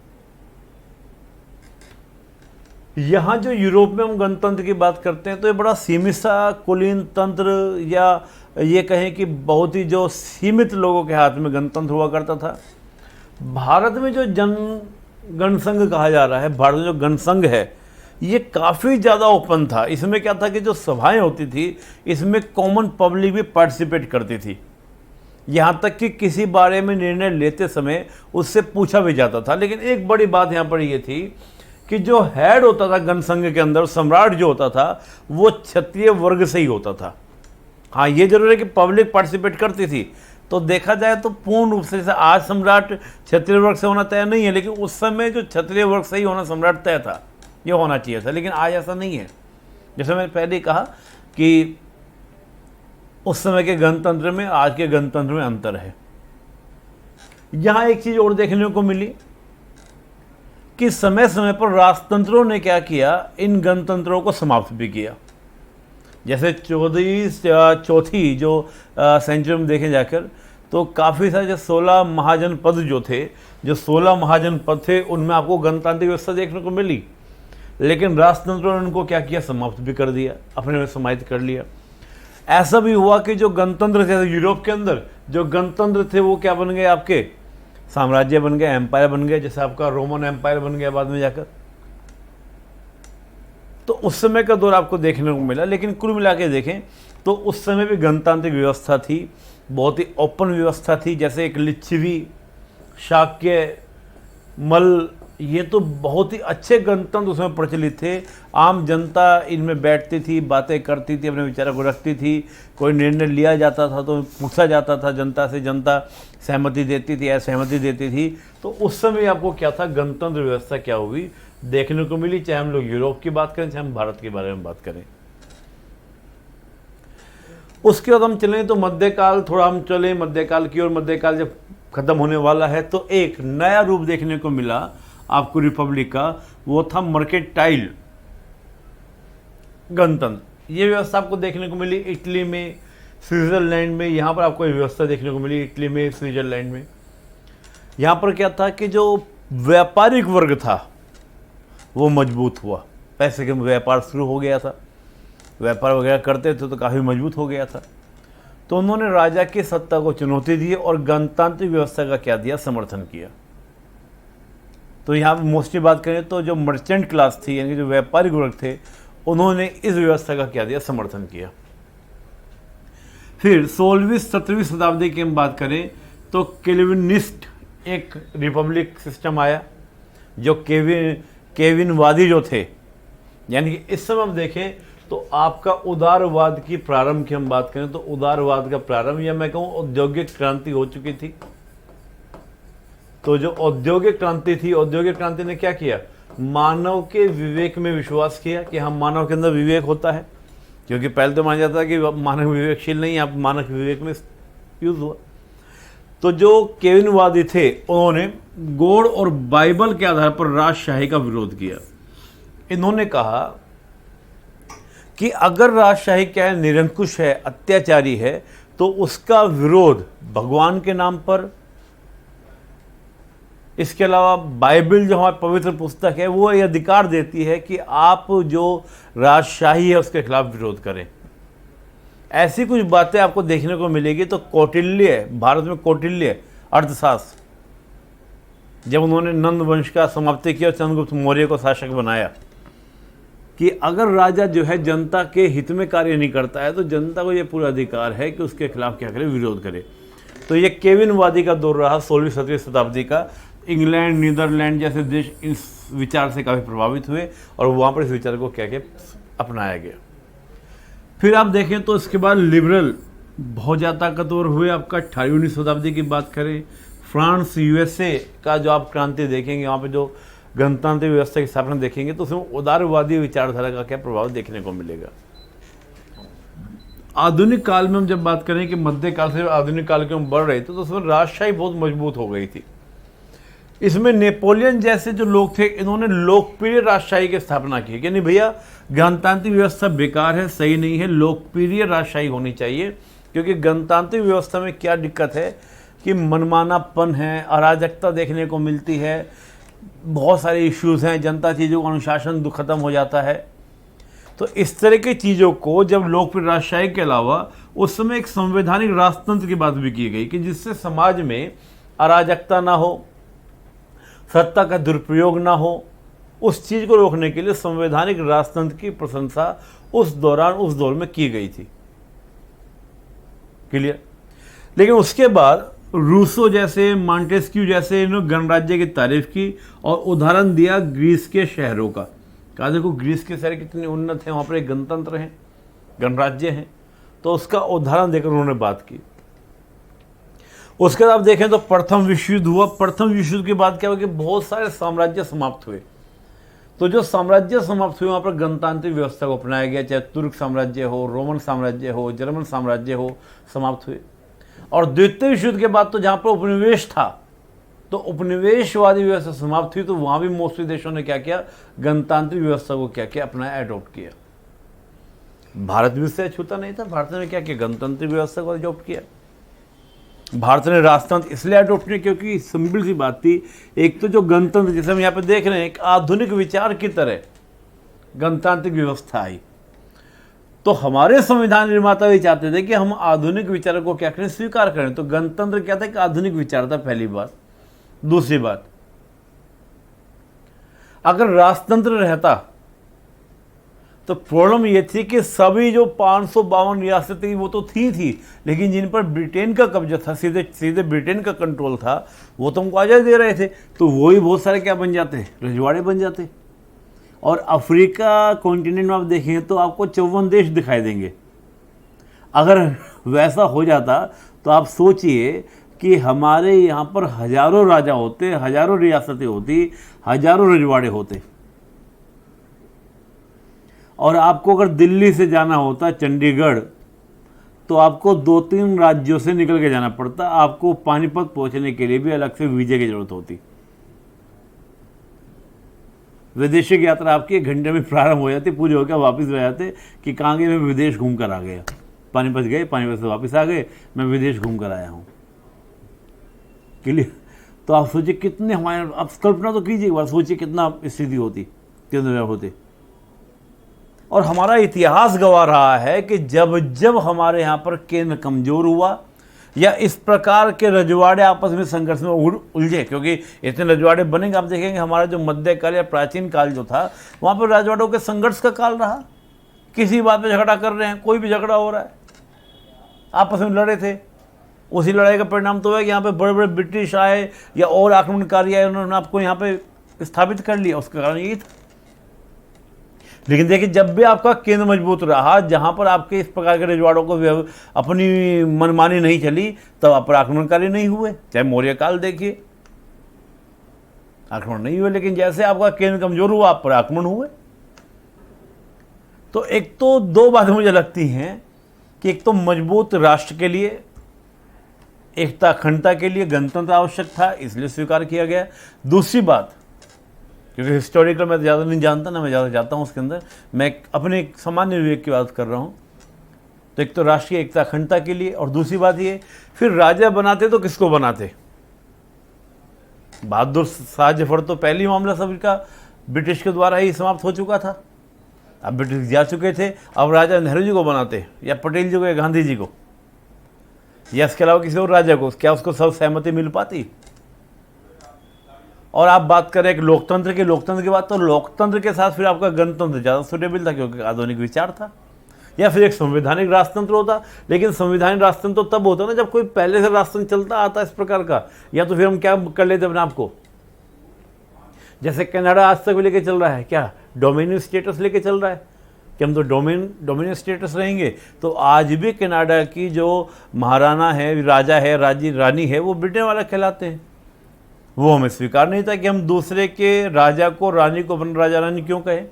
यहां जो यूरोप में हम गणतंत्र की बात करते हैं तो ये बड़ा सीमित सा कुलीन तंत्र, या ये कहें कि बहुत ही जो सीमित लोगों के हाथ में गणतंत्र हुआ करता था। भारत में जो गणसंघ कहा जा रहा है, भारत में जो गणसंघ है, ये काफ़ी ज़्यादा ओपन था। इसमें क्या था कि जो सभाएं होती थी इसमें कॉमन पब्लिक भी पार्टिसिपेट करती थी, यहाँ तक कि किसी बारे में निर्णय लेते समय उससे पूछा भी जाता था। लेकिन एक बड़ी बात यहाँ पर ये थी कि जो हेड होता था गणसंघ के अंदर, सम्राट जो होता था, वो क्षत्रिय वर्ग से ही होता था। हाँ, ये जरूर है कि पब्लिक पार्टिसिपेट करती थी, तो देखा जाए तो पूर्ण रूप से, जैसे आज सम्राट क्षत्रिय वर्ग से होना तय नहीं है, लेकिन उस समय जो क्षत्रिय वर्ग से ही होना सम्राट तय था, ये होना चाहिए था। लेकिन आज ऐसा नहीं है। जैसे मैंने पहले कहा कि उस समय के गणतंत्र में आज के गणतंत्र में अंतर है। यहां एक चीज और देखने को मिली कि समय समय पर राजतंत्रों ने क्या किया, इन गणतंत्रों को समाप्त भी किया। जैसे चौथी जो सेंचुरी में देखे जाकर तो काफ़ी सारे जो 16 महाजनपद जो थे, जो 16 महाजनपद थे, उनमें आपको गणतांत्रिक व्यवस्था देखने को मिली, लेकिन राजतंत्रों ने उनको क्या किया, समाप्त भी कर दिया, अपने में समाहित कर लिया। ऐसा भी हुआ कि जो गणतंत्र थे यूरोप के अंदर, जो गणतंत्र थे वो क्या बन गए, आपके साम्राज्य बन गए, एम्पायर बन गए। जैसे आपका रोमन एम्पायर बन गया बाद में जाकर, तो उस समय का दौर आपको देखने को मिला। लेकिन कुल मिला के देखें तो उस समय भी गणतांत्रिक व्यवस्था थी, बहुत ही ओपन व्यवस्था थी। जैसे एक लिच्छवी, शाक्य, मल, ये तो बहुत ही अच्छे गणतंत्र उसमें प्रचलित थे। आम जनता इनमें बैठती थी, बातें करती थी, अपने विचारों को रखती थी। कोई निर्णय लिया जाता था तो पूछा जाता था जनता से, जनता सहमति देती थी, असहमति देती थी। तो उस समय आपको क्या था, गणतंत्र व्यवस्था क्या हुई देखने को मिली, चाहे हम लोग यूरोप की बात करें, चाहे हम भारत के बारे में बात करें। उसके बाद हम चलें तो मध्यकाल, थोड़ा हम चले मध्यकाल की ओर। मध्यकाल जब खत्म होने वाला है तो एक नया रूप देखने को मिला आपको रिपब्लिक का, वो था मर्केंटाइल गणतंत्र। ये व्यवस्था आपको देखने को मिली इटली में, स्विट्जरलैंड में। यहाँ पर आपको ये व्यवस्था देखने को मिली इटली में, स्विट्जरलैंड में। यहाँ पर क्या था कि जो व्यापारिक वर्ग था वो मजबूत हुआ, पैसे के व्यापार शुरू हो गया था, व्यापार वगैरह करते थे तो काफ़ी मजबूत हो गया था। तो उन्होंने राजा की सत्ता को चुनौती दी और गणतांत्रिक व्यवस्था का क्या दिया, समर्थन किया। तो यहाँ पर मोस्टली बात करें तो जो मर्चेंट क्लास थी, यानी कि जो व्यापारिक वर्ग थे, उन्होंने इस व्यवस्था का क्या दिया, समर्थन किया। फिर 16वीं 17वीं शताब्दी की हम बात करें तो कैल्विनिस्ट एक रिपब्लिक सिस्टम आया, जो केविनवादी जो थे। यानी कि इस समय हम देखें तो आपका उदारवाद की प्रारंभ की हम बात करें तो उदारवाद का प्रारंभ, या मैं कहूँ औद्योगिक क्रांति हो चुकी थी। तो जो औद्योगिक क्रांति थी, औद्योगिक क्रांति ने क्या किया, मानव के विवेक में विश्वास किया कि हम, मानव के अंदर विवेक होता है, क्योंकि पहले तो माना जाता था कि मानव विवेकशील नहीं, आप मानव विवेक में यूज हुआ। तो जो केविनवादी थे उन्होंने गॉड और बाइबल के आधार पर राजशाही का विरोध किया। इन्होंने कहा कि अगर राजशाही क्या है, निरंकुश है, अत्याचारी है, तो उसका विरोध भगवान के नाम पर, इसके अलावा बाइबल जो हमारी पवित्र पुस्तक है वो ये अधिकार देती है कि आप जो राजशाही है उसके खिलाफ विरोध करें। ऐसी कुछ बातें आपको देखने को मिलेगी। तो कौटिल्य, भारत में कौटिल्य अर्थशास्त्र, जब उन्होंने नंद वंश का समाप्ति किया और चंद्रगुप्त मौर्य को शासक बनाया, कि अगर राजा जो है जनता के हित में कार्य नहीं करता है तो जनता को ये पूरा अधिकार है कि उसके खिलाफ क्या करे, विरोध करे। तो ये केविनवादी का दौर रहा 16वीं-17वीं शताब्दी का। इंग्लैंड, नीदरलैंड जैसे देश इस विचार से काफ़ी प्रभावित हुए और वहाँ पर इस विचार को क्या अपनाया गया। फिर आप देखें तो इसके बाद लिबरल बहुत ज़्यादा ताकतवर हुए। आपका 18वीं शताब्दी की बात करें, फ्रांस, यूएसए का जो आप क्रांति देखेंगे, वहाँ पे जो गणतंत्र व्यवस्था की स्थापना देखेंगे तो उसमें उदारवादी विचारधारा का क्या प्रभाव देखने को मिलेगा। आधुनिक काल में हम जब बात करें कि मध्यकाल से आधुनिक काल के हम बढ़ रहे थे तो उसमें राजशाही बहुत मजबूत हो गई थी। इसमें नेपोलियन जैसे जो लोग थे, इन्होंने लोकप्रिय राजशाही की स्थापना की कि नहीं भैया, गणतांत्रिक व्यवस्था बेकार है, सही नहीं है, लोकप्रिय राजशाही होनी चाहिए। क्योंकि गणतांत्रिक व्यवस्था में क्या दिक्कत है कि मनमानापन है, अराजकता देखने को मिलती है, बहुत सारे इश्यूज़ हैं, जनता चीज़ों का अनुशासन खत्म हो जाता है। तो इस तरह की चीज़ों को जब लोकप्रिय राजशाही के अलावा उस समय एक संवैधानिक राजतंत्र की बात भी की गई कि जिससे समाज में अराजकता ना हो, सत्ता का दुरुपयोग ना हो, उस चीज़ को रोकने के लिए संवैधानिक राजतंत्र की प्रशंसा उस दौर में की गई थी। क्लियर। लेकिन उसके बाद रूसो जैसे, मॉन्टेस्क्यू जैसे इन्होंने गणराज्य की तारीफ की और उदाहरण दिया ग्रीस के शहरों का। कहा देखो ग्रीस के शहर कितने उन्नत हैं, वहाँ पर एक गणतंत्र हैं, गणराज्य हैं, तो उसका उदाहरण देकर उन्होंने बात की। उसके बाद आप देखें तो प्रथम विश्व युद्ध हुआ। प्रथम विश्व युद्ध की बात क्या हुआ कि बहुत सारे साम्राज्य समाप्त हुए। तो जो साम्राज्य समाप्त हुए वहाँ पर गणतांत्रिक व्यवस्था को अपनाया गया, चाहे तुर्क साम्राज्य हो, रोमन साम्राज्य हो, जर्मन साम्राज्य हो, समाप्त हुए। और द्वितीय विश्व युद्ध के बाद तो जहाँ पर उपनिवेश था तो उपनिवेशवादी व्यवस्था समाप्त हुई, तो वहाँ भी मोस्टली देशों ने क्या किया, गणतांत्रिक व्यवस्था को क्या किया, अपनाया, एडॉप्ट किया। भारत भी उससे छूता नहीं था। भारत ने क्या किया, गणतांत्रिक व्यवस्था को एडॉप्ट किया। भारत ने राजतंत्र इसलिए एडॉप्ट किया क्योंकि सिंपल सी बात थी, एक तो जो गणतंत्र जैसे हम यहाँ पे देख रहे हैं, एक आधुनिक विचार की तरह गणतांत्रिक व्यवस्था आई। तो हमारे संविधान निर्माता भी चाहते थे कि हम आधुनिक विचारों को क्या करें, स्वीकार करें। तो गणतंत्र क्या था, एक आधुनिक विचार था, पहली बात। दूसरी बात, अगर राजतंत्र रहता तो प्रॉब्लम ये थी कि सभी जो 552 रियासतें वो तो थी, लेकिन जिन पर ब्रिटेन का कब्जा था, सीधे ब्रिटेन का कंट्रोल था, वो तो हमको आज़ादी दे रहे थे। तो वही बहुत सारे क्या बन जाते, रजवाड़े बन जाते। और अफ्रीका कॉन्टिनेंट में आप देखें तो आपको 54 देश दिखाई देंगे। अगर वैसा हो जाता तो आप सोचिए कि हमारे यहाँ पर हजारों राजा होते, हजारों रियासतें होती, हजारों रजवाड़े होते। और आपको अगर दिल्ली से जाना होता चंडीगढ़, तो आपको 2-3 राज्यों से निकल के जाना पड़ता। आपको पानीपत पहुंचने के लिए भी अलग से वीजे की जरूरत होती। विदेशी यात्रा आपकी 1 घंटे में प्रारंभ हो जाती, पूरी होकर वापस हो जाते कि कहाँ गए, मैं विदेश घूम कर आ गया। पानीपत गए, पानीपत से वापस आ गए, मैं विदेश घूम कर आया हूँ। क्लियर। तो आप सोचिए कितने हमारे, आप कल्पना तो कीजिए एक बार, सोचिए कितना स्थिति होती, केंद्र होते। और हमारा इतिहास गवाह रहा है कि जब जब हमारे यहाँ पर केंद्र कमज़ोर हुआ या इस प्रकार के रजवाड़े आपस में संघर्ष में उलझे, क्योंकि इतने रजवाड़े बनेंगे, आप देखेंगे हमारा जो मध्यकाल या प्राचीन काल जो था, वहाँ पर रजवाड़ों के संघर्ष का काल रहा। किसी बात पे झगड़ा कर रहे हैं, कोई भी झगड़ा हो रहा है, आपस में लड़े थे। उसी लड़ाई का परिणाम तो है कि यहाँ पे बड़े बड़े ब्रिटिश आए या और आक्रमणकारी आए, उन्होंने आपको यहाँ पे स्थापित कर लिया। उसका कारण यही था। लेकिन देखिए, जब भी आपका केंद्र मजबूत रहा, जहां पर आपके इस प्रकार के रजवाड़ों को अपनी मनमानी नहीं चली, तब आप पर आक्रमणकारी नहीं हुए। चाहे मौर्य काल देखिए, आक्रमण नहीं हुए, लेकिन जैसे आपका केंद्र कमजोर हुआ, आप पर आक्रमण हुए। तो एक तो दो बातें मुझे लगती हैं कि एक तो मजबूत राष्ट्र के लिए, एकता अखंडता के लिए गणतंत्र आवश्यक था, इसलिए स्वीकार किया गया। दूसरी बात, क्योंकि हिस्टोरिकल मैं ज़्यादा नहीं जानता ना, मैं ज़्यादा जाता हूँ उसके अंदर, मैं अपने एक सामान्य विवेक की बात कर रहा हूँ। तो एक तो राष्ट्रीय एकता अखंडता के लिए, और दूसरी बात ये, फिर राजा बनाते तो किसको बनाते? बहादुर शाह जफर तो पहली मामला सभी का ब्रिटिश के द्वारा ही समाप्त हो चुका था। अब ब्रिटिश जा चुके थे, अब राजा नेहरू जी को बनाते, या पटेल जी को, या गांधी जी को, या इसके अलावा किसी और राजा को, क्या उसको सब सहमति मिल पाती? और आप बात करें एक लोकतंत्र की बात, तो लोकतंत्र के साथ फिर आपका गणतंत्र ज़्यादा सुटेबल था, क्योंकि आधुनिक विचार था। या फिर एक संवैधानिक राजतंत्र होता, लेकिन संवैधानिक राजतंत्र तो तब होता ना जब कोई पहले से राजतंत्र चलता आता इस प्रकार का। या तो फिर हम क्या कर लेते अपने आप को, जैसे कनाडा आज तक भी लेके चल रहा है, क्या डोमिनियन स्टेटस लेके चल रहा है कि हम तो डोमिनियन स्टेटस रहेंगे। तो आज भी कनाडा की जो महाराना है, राजा है, रानी है, वो ब्रिटेन वाला कहलाते हैं। वो हमें स्वीकार नहीं था कि हम दूसरे के राजा को, रानी को अपन राजा रानी क्यों कहें।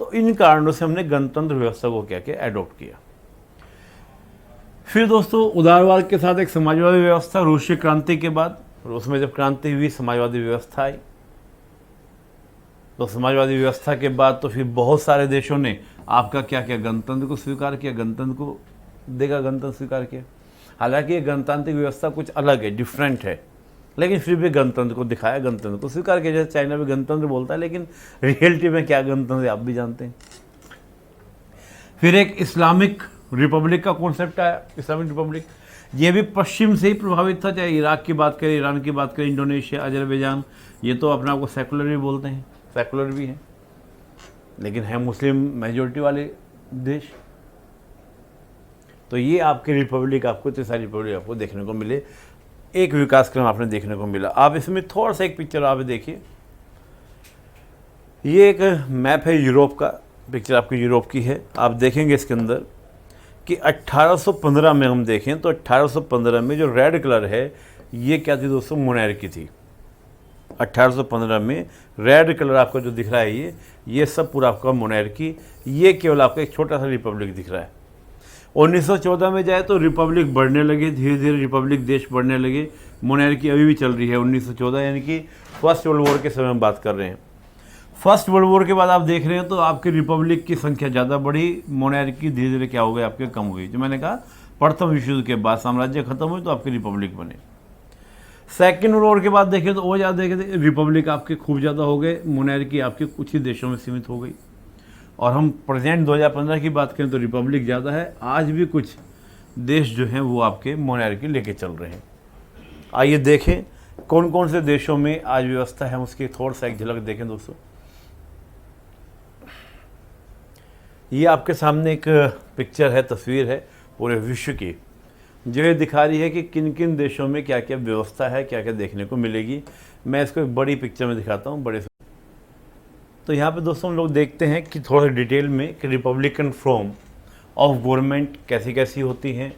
तो इन कारणों से हमने गणतंत्र व्यवस्था को क्या किया, एडॉप्ट किया। फिर दोस्तों उदारवाद के साथ एक समाजवादी व्यवस्था, रूसी क्रांति के बाद, रूस में जब क्रांति हुई समाजवादी व्यवस्था आई। तो समाजवादी व्यवस्था के बाद तो फिर बहुत सारे देशों ने आपका क्या किया, गणतंत्र को स्वीकार किया, गणतंत्र को गणतंत्र स्वीकार किया। हालांकि ये गणतांत्रिक व्यवस्था कुछ अलग है, डिफरेंट है, लेकिन फिर भी गणतंत्र को दिखाया, गणतंत्र को स्वीकार किया। जैसे चाइना भी गणतंत्र बोलता है, लेकिन रियलिटी में क्या गणतंत्र आप भी जानते हैं। फिर एक इस्लामिक रिपब्लिक का कॉन्सेप्ट आया, इस्लामिक रिपब्लिक। ये भी पश्चिम से ही प्रभावित था, चाहे इराक की बात करें, ईरान की बात करें, इंडोनेशिया, अजरबैजान, ये तो अपने आप को सेकुलर भी बोलते हैं, सेकुलर भी हैं, लेकिन है मुस्लिम मेजोरिटी वाले देश। तो ये आपके रिपब्लिक, आपको इतनी सारी रिपब्लिक आपको देखने को मिले, एक विकास क्रम आपने देखने को मिला। आप इसमें थोड़ा सा एक पिक्चर आप देखिए, ये एक मैप है यूरोप का, पिक्चर आपकी यूरोप की है। आप देखेंगे इसके अंदर कि 1815 में हम देखें तो 1815 में जो रेड कलर है, ये क्या थी दोस्तों, मोनार्की थी। 1815 में रेड कलर आपको जो दिख रहा है, ये सब पूरा आपका मोनार्की, ये केवल आपका एक छोटा सा रिपब्लिक दिख रहा है। 1914 में जाए तो रिपब्लिक बढ़ने लगे, धीरे धीरे रिपब्लिक देश बढ़ने लगे। मोनार्की अभी भी चल रही है 1914, यानी कि फर्स्ट वर्ल्ड वॉर के समय हम बात कर रहे हैं। फर्स्ट वर्ल्ड वॉर के बाद आप देख रहे हैं तो आपकी रिपब्लिक की संख्या ज़्यादा बढ़ी, मोनार्की धीरे धीरे क्या हो गए, आपके कम हुई। जो मैंने कहा प्रथम विश्व युद्ध के बाद साम्राज्य खत्म हुई तो आपकी रिपब्लिक बने। सेकेंड वर्ल्ड वॉर के बाद देखें तो वो ज़्यादा देखे, रिपब्लिक आपके खूब ज़्यादा हो गए, मोनार्की आपके कुछ ही देशों में सीमित हो गई। और हम प्रेजेंट 2015 की बात करें तो रिपब्लिक ज़्यादा है, आज भी कुछ देश जो हैं वो आपके मोनार्की लेके चल रहे हैं। आइए देखें कौन कौन से देशों में आज व्यवस्था है, उसकी थोड़ा सा एक झलक देखें दोस्तों। ये आपके सामने एक पिक्चर है, तस्वीर है पूरे विश्व की, जो ये दिखा रही है कि किन किन देशों में क्या क्या व्यवस्था है, क्या क्या देखने को मिलेगी। मैं इसको एक बड़ी पिक्चर में दिखाता हूँ, बड़े। तो यहाँ पे दोस्तों हम लोग देखते हैं कि थोड़ा डिटेल में कि रिपब्लिकन फॉर्म ऑफ गवर्नमेंट कैसी कैसी होती हैं।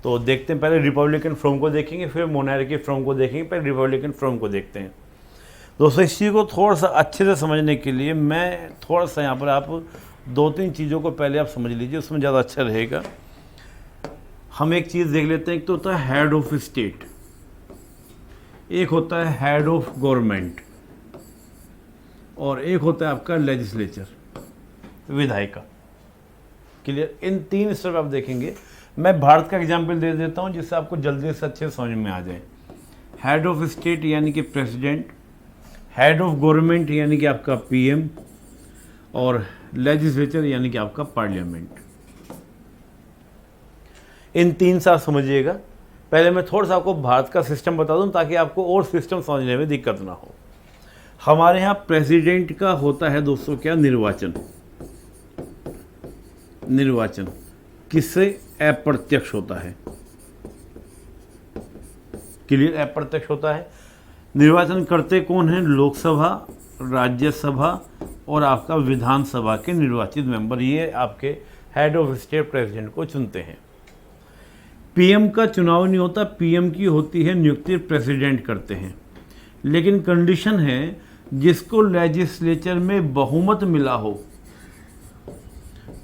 तो देखते हैं, पहले रिपब्लिकन फॉर्म को देखेंगे, फिर मोनार्की फॉर्म को देखेंगे, पहले रिपब्लिकन फॉर्म को देखते हैं। दोस्तों इस चीज़ को थोड़ा सा अच्छे से समझने के लिए मैं थोड़ा सा यहाँ पर आप 2-3 चीज़ों को पहले आप समझ लीजिए, उसमें ज़्यादा अच्छा रहेगा। हम एक चीज़ देख लेते हैं, एक तो होता है हेड ऑफ स्टेट, एक होता है हेड ऑफ गवर्नमेंट, और एक होता है आपका लेजिस्लेचर, विधायिका। क्लियर? इन 3 स्टेप आप देखेंगे। मैं भारत का एग्जाम्पल दे देता हूं जिससे आपको जल्दी से अच्छे समझ में आ जाए। हेड ऑफ स्टेट यानी कि प्रेसिडेंट, हेड ऑफ गवर्नमेंट यानी कि आपका पीएम, और लेजिस्लेचर यानी कि आपका पार्लियामेंट। इन 3 से आप समझिएगा। पहले मैं थोड़ा सा आपको भारत का सिस्टम बता दूं ताकि आपको और सिस्टम समझने में दिक्कत ना हो। हमारे यहाँ प्रेसिडेंट का होता है दोस्तों क्या, निर्वाचन। निर्वाचन किससे? अप्रत्यक्ष होता है। क्लियर? अप्रत्यक्ष होता है। निर्वाचन करते कौन है? लोकसभा, राज्यसभा और आपका विधानसभा के निर्वाचित मेंबर, ये आपके हेड ऑफ स्टेट प्रेसिडेंट को चुनते हैं। पीएम का चुनाव नहीं होता, पीएम की होती है नियुक्ति, प्रेसिडेंट करते हैं। लेकिन कंडीशन है जिसको लेजिस्लेचर में बहुमत मिला हो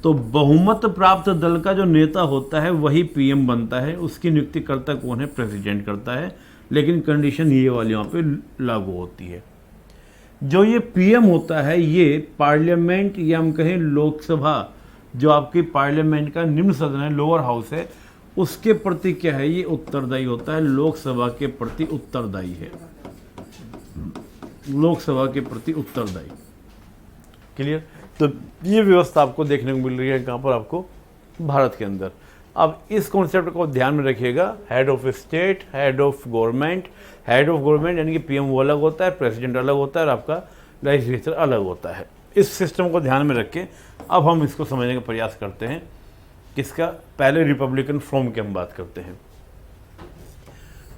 तो बहुमत प्राप्त दल का जो नेता होता है वही पीएम बनता है, उसकी नियुक्तिकर्ता कौन है? प्रेसिडेंट करता है, लेकिन कंडीशन ये वाली वहाँ पे लागू होती है। जो ये पीएम होता है ये पार्लियामेंट या हम कहें लोकसभा, जो आपकी पार्लियामेंट का निम्न सदन है, लोअर हाउस है, उसके प्रति क्या है? ये उत्तरदायी होता है, लोकसभा के प्रति उत्तरदायी है, लोकसभा के प्रति उत्तरदायी। क्लियर? तो ये व्यवस्था आपको देखने को मिल रही है कहाँ पर? आपको भारत के अंदर। अब इस कॉन्सेप्ट को ध्यान में रखिएगा, head of state, head of government. Head of government यानी कि पीएम वो अलग होता है, प्रेसिडेंट अलग होता है और आपका लेजिस्लेचर अलग होता है। इस सिस्टम को ध्यान में रख के अब हम इसको समझने का प्रयास करते हैं। किसका? पहले रिपब्लिकन फॉर्म की हम बात करते हैं।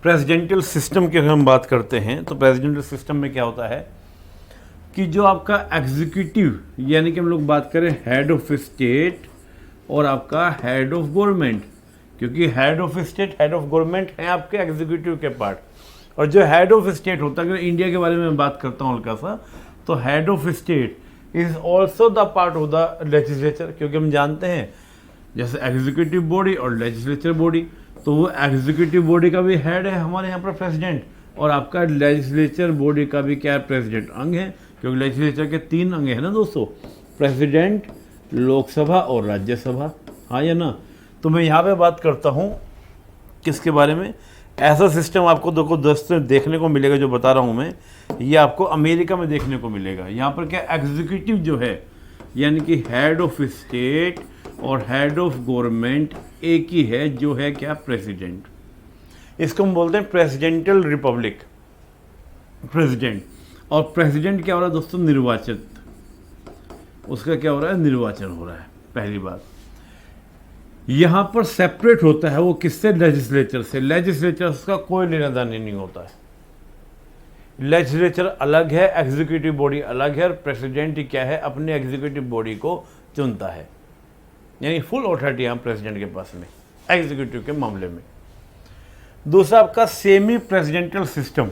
प्रेसिडेंशियल सिस्टम की अगर हम बात करते हैं तो प्रेसिडेंशियल सिस्टम में क्या होता है कि जो आपका एग्जीक्यूटिव, यानी कि हम लोग बात करें हेड ऑफ स्टेट और आपका हेड ऑफ गवर्नमेंट, क्योंकि head of state, head of government हैं आपके एग्जीक्यूटिव के पार्ट, और जो हेड ऑफ स्टेट होता है, अगर इंडिया के बारे में मैं बात करता हूँ हल्का सा, तो head of state is also the part of the legislature, क्योंकि हम जानते हैं जैसे एग्जीक्यूटिव बॉडी और लेजिस्लेचर बॉडी, तो वो एग्जीक्यूटिव बॉडी का भी हेड है हमारे यहाँ पर प्रेसिडेंट, और आपका लेजिस्लेचर बॉडी का भी क्या है? प्रेसिडेंट अंग है, क्योंकि लेजिस्लेचर के 3 अंग हैं ना दोस्तों, प्रेसिडेंट, लोकसभा और राज्यसभा, हाँ या ना? तो मैं यहाँ पे बात करता हूँ किसके बारे में? ऐसा सिस्टम आपको दोस्तों देखने को मिलेगा, जो बता रहा हूँ मैं, ये आपको अमेरिका में देखने को मिलेगा। यहाँ पर क्या एग्जीक्यूटिव जो है, यानी कि हेड ऑफ स्टेट और हेड ऑफ गवर्नमेंट एक ही है, जो है क्या? प्रेसिडेंट। इसको हम बोलते हैं प्रेसिडेंशियल रिपब्लिक, प्रेसिडेंट। और प्रेसिडेंट क्या हो रहा है दोस्तों? निर्वाचित, उसका क्या हो रहा है? निर्वाचन हो रहा है। पहली बात, यहां पर सेपरेट होता है वो किससे? लेजिस्लेचर से। लेजिस्लेचर उसका कोई लेना देना नहीं होता है, लेजिस्लेचर अलग है, एग्जीक्यूटिव बॉडी अलग है, और प्रेसिडेंट क्या है? अपने एग्जीक्यूटिव बॉडी को चुनता है, यानी फुल अथॉरिटी यहां प्रेसिडेंट के पास में एग्जीक्यूटिव के मामले में। दूसरा आपका सेमी प्रेसिडेंशियल सिस्टम,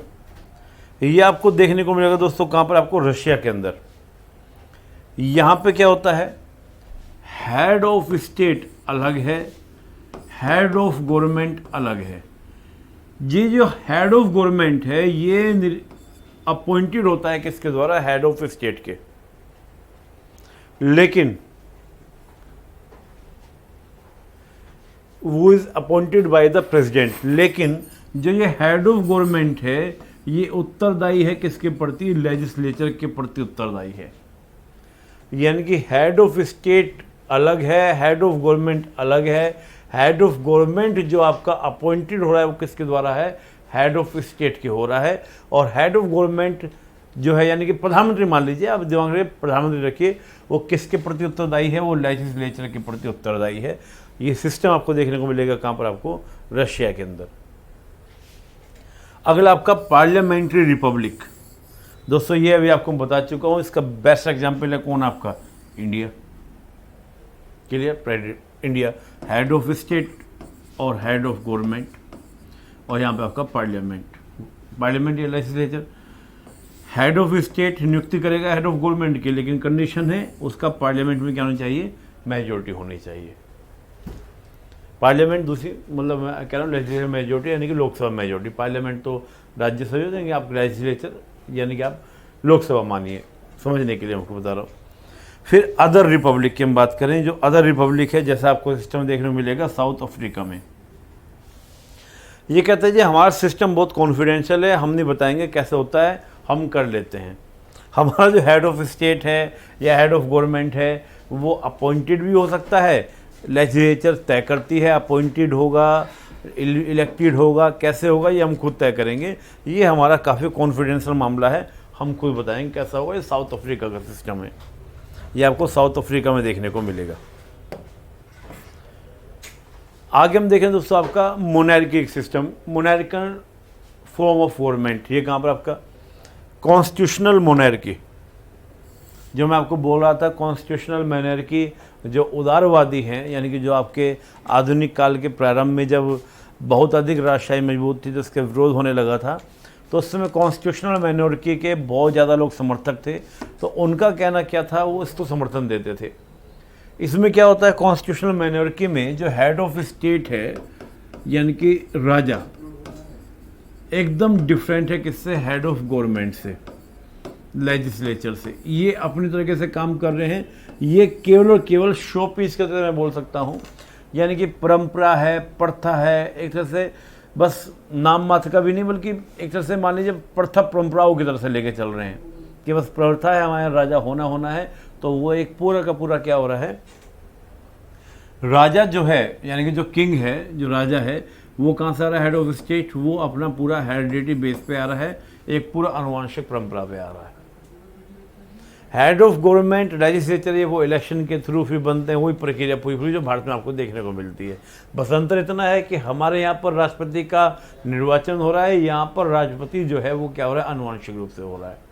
ये आपको देखने को मिलेगा दोस्तों कहां पर? आपको रशिया के अंदर। यहां पे क्या होता है? हेड ऑफ स्टेट अलग है, हेड ऑफ गवर्नमेंट अलग है। ये जो हेड ऑफ गवर्नमेंट है ये अपॉइंटेड होता है किसके द्वारा? हेड ऑफ स्टेट के, लेकिन वो is appointed by the president. लेकिन जो ये हेड ऑफ गवर्नमेंट है ये उत्तरदायी है किसके प्रति? लेजिस्लेचर के प्रति उत्तरदायी है। यानी कि हेड ऑफ स्टेट अलग है, हेड ऑफ गवर्नमेंट अलग है। हेड ऑफ गवर्नमेंट जो आपका अपॉइंटेड हो रहा है वो किसके द्वारा है? हेड ऑफ स्टेट के हो रहा है। और हेड ऑफ गवर्नमेंट जो है यानी कि प्रधानमंत्री, मान लीजिए आप दिमाग में प्रधानमंत्री रखिए, वो किसके प्रति उत्तरदायी है? वो लेजिस्लेचर के प्रति उत्तरदायी है। ये सिस्टम आपको देखने को मिलेगा कहाँ पर? आपको रशिया के अंदर। अगला आपका पार्लियामेंट्री रिपब्लिक। दोस्तों ये अभी आपको बता चुका हूँ, इसका बेस्ट एग्जाम्पल है कौन? आपका India. Clear? India head of state और हेड ऑफ गवर्नमेंट, और यहाँ पे आपका पार्लियामेंट या लेजिस्लेचर। हेड ऑफ स्टेट नियुक्ति करेगा हेड ऑफ गवर्नमेंट की, लेकिन कंडीशन है उसका पार्लियामेंट में क्या होना चाहिए? मेजोरिटी होनी चाहिए। पार्लियामेंट दूसरी, मतलब मैं कह रहा हूँ लेजिस्लेटिव मेजोरिटी यानी कि लोकसभा मेजोरिटी। पार्लियामेंट तो राज्यसभा हो जाएंगे, आप लेजिस्लेचर यानी कि आप लोकसभा मानिए, समझने के लिए आपको बता रहा हूँ। फिर अदर रिपब्लिक की हम बात करें, जो अदर रिपब्लिक है जैसा आपको सिस्टम देखने को मिलेगा साउथ अफ्रीका में। ये कहते हैं जी हमारा सिस्टम बहुत कॉन्फिडेंशियल है, हम नहीं बताएंगे कैसे होता है, हम कर लेते हैं। हमारा जो हेड ऑफ स्टेट है या हेड ऑफ गवर्नमेंट है वो अपॉइंटेड भी हो सकता है, लेजिस्लेचर तय करती है, अपॉइंटेड होगा, इलेक्टेड होगा, कैसे होगा ये हम खुद तय करेंगे। ये हमारा काफ़ी कॉन्फिडेंशियल मामला है, हम खुद बताएंगे कैसा होगा। ये साउथ अफ्रीका का सिस्टम है, ये आपको साउथ अफ्रीका में देखने को मिलेगा। आगे हम देखें दोस्तों आपका monarchic system, monarchical form of government. ये कहाँ पर आपका? कॉन्स्टिट्यूशनल मोनार्की, जो मैं आपको बोल रहा था, कॉन्स्टिट्यूशनल मोनार्की जो उदारवादी हैं, यानी कि जो आपके आधुनिक काल के प्रारंभ में जब बहुत अधिक राजशाही मजबूत थी तो उसके विरोध होने लगा था, तो उस समय कॉन्स्टिट्यूशनल मोनार्की के बहुत ज़्यादा लोग समर्थक थे। तो उनका कहना क्या था? वो इसको समर्थन देते थे। इसमें क्या होता है, कॉन्स्टिट्यूशनल मोनार्की में जो हेड ऑफ स्टेट है यानी कि राजा, एकदम डिफरेंट है किससे, हेड ऑफ गवर्नमेंट से, लेजिस्लेचर से। ये अपनी तरीके से काम कर रहे हैं। ये केवल और केवल शो पीस के तरह मैं बोल सकता हूँ, यानी कि परंपरा है, प्रथा है, एक तरह से बस नाम मात्र का भी नहीं, बल्कि एक तरह से मान लीजिए प्रथा परंपराओं की तरफ से लेके चल रहे हैं कि बस प्रथा है हमारे राजा होना है। तो वो एक पूरा का पूरा क्या हो रहा है, राजा जो है यानी कि जो किंग है, जो राजा है, वो कहाँ से आ रहा है, हेड ऑफ स्टेट, वो अपना पूरा हेरिडिटी बेस पे आ रहा है, एक पूरा आनुवंशिक परंपरा पे आ रहा है। हेड ऑफ गवर्नमेंट, लेजिस्लेचर, ये वो इलेक्शन के थ्रू फिर बनते हैं, वही प्रक्रिया पूरी जो भारत में आपको देखने को मिलती है। बस अंतर इतना है कि हमारे यहाँ पर राष्ट्रपति का निर्वाचन हो रहा है, यहाँ पर राष्ट्रपति जो है वो क्या हो रहा है, आनुवंशिक रूप से हो रहा है।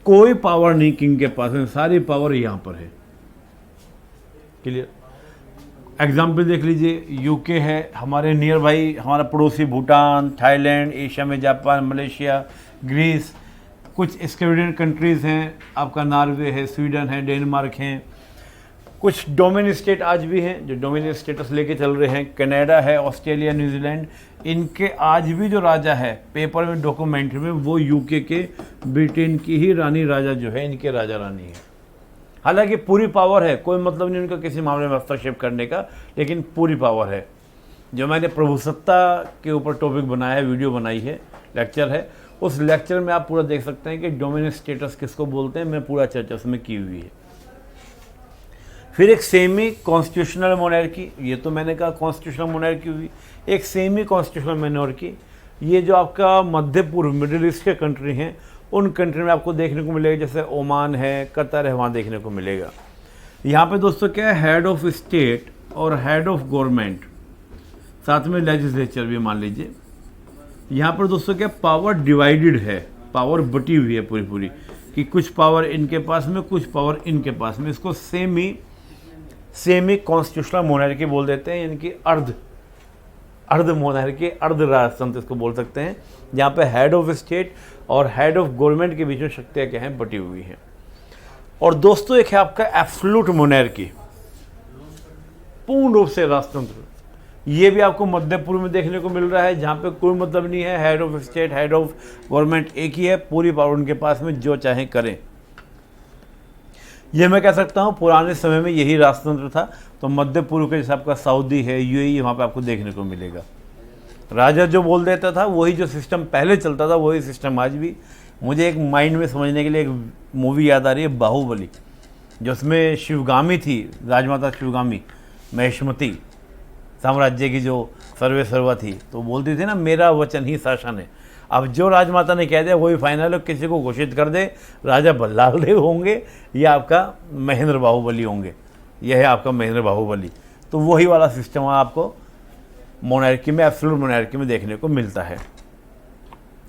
कोई पावर नहीं किंग के पास में, सारी पावर यहाँ पर है। क्लियर? एग्जाम्पल देख लीजिए, यूके है हमारे नियर बाई, हमारा पड़ोसी भूटान, थाईलैंड, एशिया में जापान, मलेशिया, ग्रीस, कुछ स्कैंडिनेवियन कंट्रीज़ हैं, आपका नॉर्वे है, स्वीडन है, डेनमार्क हैं, कुछ डोमिनियन स्टेट आज भी हैं जो डोमिनियन स्टेटस लेके चल रहे हैं, कनाडा है, ऑस्ट्रेलिया, न्यूजीलैंड, इनके आज भी जो राजा है पेपर में, डॉक्यूमेंट्री में, वो यूके के, ब्रिटेन की ही रानी राजा जो है, इनके राजा रानी है। हालांकि पूरी पावर है, कोई मतलब नहीं उनका किसी मामले में हस्तक्षेप करने का, लेकिन पूरी पावर है। जो मैंने प्रभुसत्ता के ऊपर टॉपिक बनाया है, वीडियो बनाई है, लेक्चर है, उस लेक्चर में आप पूरा देख सकते हैं कि डोमिनेंट स्टेटस किसको बोलते हैं, मैं पूरा चर्चा उसमें की हुई है। फिर एक सेमी कॉन्स्टिट्यूशनल मोनार्की, ये तो मैंने कहा कॉन्स्टिट्यूशनल मोनार्की हुई। एक सेमी कॉन्स्टिट्यूशनल मोनार्की, ये जो आपका मध्य पूर्व, मिडिल ईस्ट के कंट्री हैं, उन कंट्री में आपको देखने को मिलेगा, जैसे ओमान है, कतर है, वहाँ देखने को मिलेगा। यहाँ पे दोस्तों क्या है, हेड ऑफ स्टेट और हेड ऑफ गवर्नमेंट, साथ में लेजिस्लेचर भी मान लीजिए। यहाँ पर दोस्तों क्या, पावर डिवाइडेड है, पावर बटी हुई है पूरी कि कुछ पावर इनके पास में, कुछ पावर इनके पास में। इसको सेमी कॉन्स्टिट्यूशनल मोनार्की बोल देते हैं, यानी कि अर्ध मोनार्की, अर्ध राजतंत्र इसको बोल सकते हैं, जहाँ पे हेड ऑफ स्टेट और हेड ऑफ गवर्नमेंट के बीच में शक्तियाँ क्या हैं, बटी हुई हैं। और दोस्तों एक है आपका एब्सोल्यूट मोनार्की, पूर्ण रूप से राजतंत्र। ये भी आपको मध्य पूर्व में देखने को मिल रहा है, जहाँ पे कोई मतलब नहीं है, head of state, head of government एक ही है, पूरी पावर उनके पास में, जो चाहें करें। ये मैं कह सकता हूँ पुराने समय में यही राजतंत्र था। तो मध्य पूर्व के जैसे आपका सऊदी है, यूएई, वहाँ पे आपको देखने को मिलेगा। राजा जो बोल देता था, वही जो सिस्टम पहले चलता था, वही सिस्टम आज भी। मुझे एक माइंड में समझने के लिए एक मूवी याद आ रही है, बाहुबली, जो उसमें शिवगामी थी, राजमाता शिवगामी, महिष्मती साम्राज्य की जो सर्वे सर्वा थी, तो बोलती थी ना, मेरा वचन ही शासन है। अब जो राजमाता ने कह दिया वही फाइनल है, किसी को घोषित कर दे, राजा बल्लाल देव होंगे या आपका महेंद्र बाहुबली होंगे। यह है आपका महेंद्र बाहुबली। तो वही वाला सिस्टम आपको मोनार्की में, एब्सोल्यूट मोनार्की में देखने को मिलता है।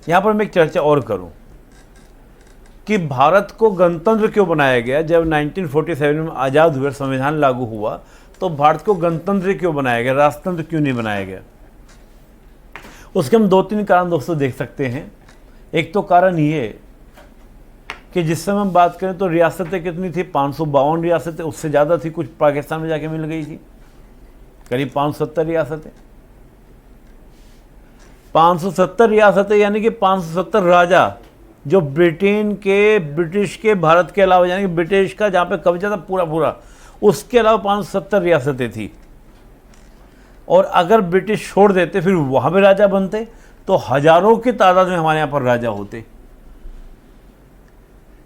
यहाँ पर मैं एक चर्चा और करूँ कि भारत को गणतंत्र क्यों बनाया गया। जब 1947 में आज़ाद हुए, संविधान लागू हुआ, तो भारत को गणतंत्र क्यों बनाया गया, राजतंत्र क्यों नहीं बनाया गया। उसके हम 2-3 कारण दोस्तों देख सकते हैं। एक तो कारण ये कि जिस समय हम बात करें तो रियासतें कितनी थी, 552 रियासतें, उससे ज़्यादा थी, कुछ पाकिस्तान में जाके मिल गई थी, करीब 570 रियासतें। 570 रियासतें यानी कि 570 राजा, जो ब्रिटिश के भारत के अलावा, यानी कि ब्रिटिश का जहाँ पे कब्जा था पूरा, उसके अलावा 570 रियासतें थी। और अगर ब्रिटिश छोड़ देते, फिर वहाँ पे राजा बनते, तो हजारों की तादाद में हमारे यहाँ पर राजा होते।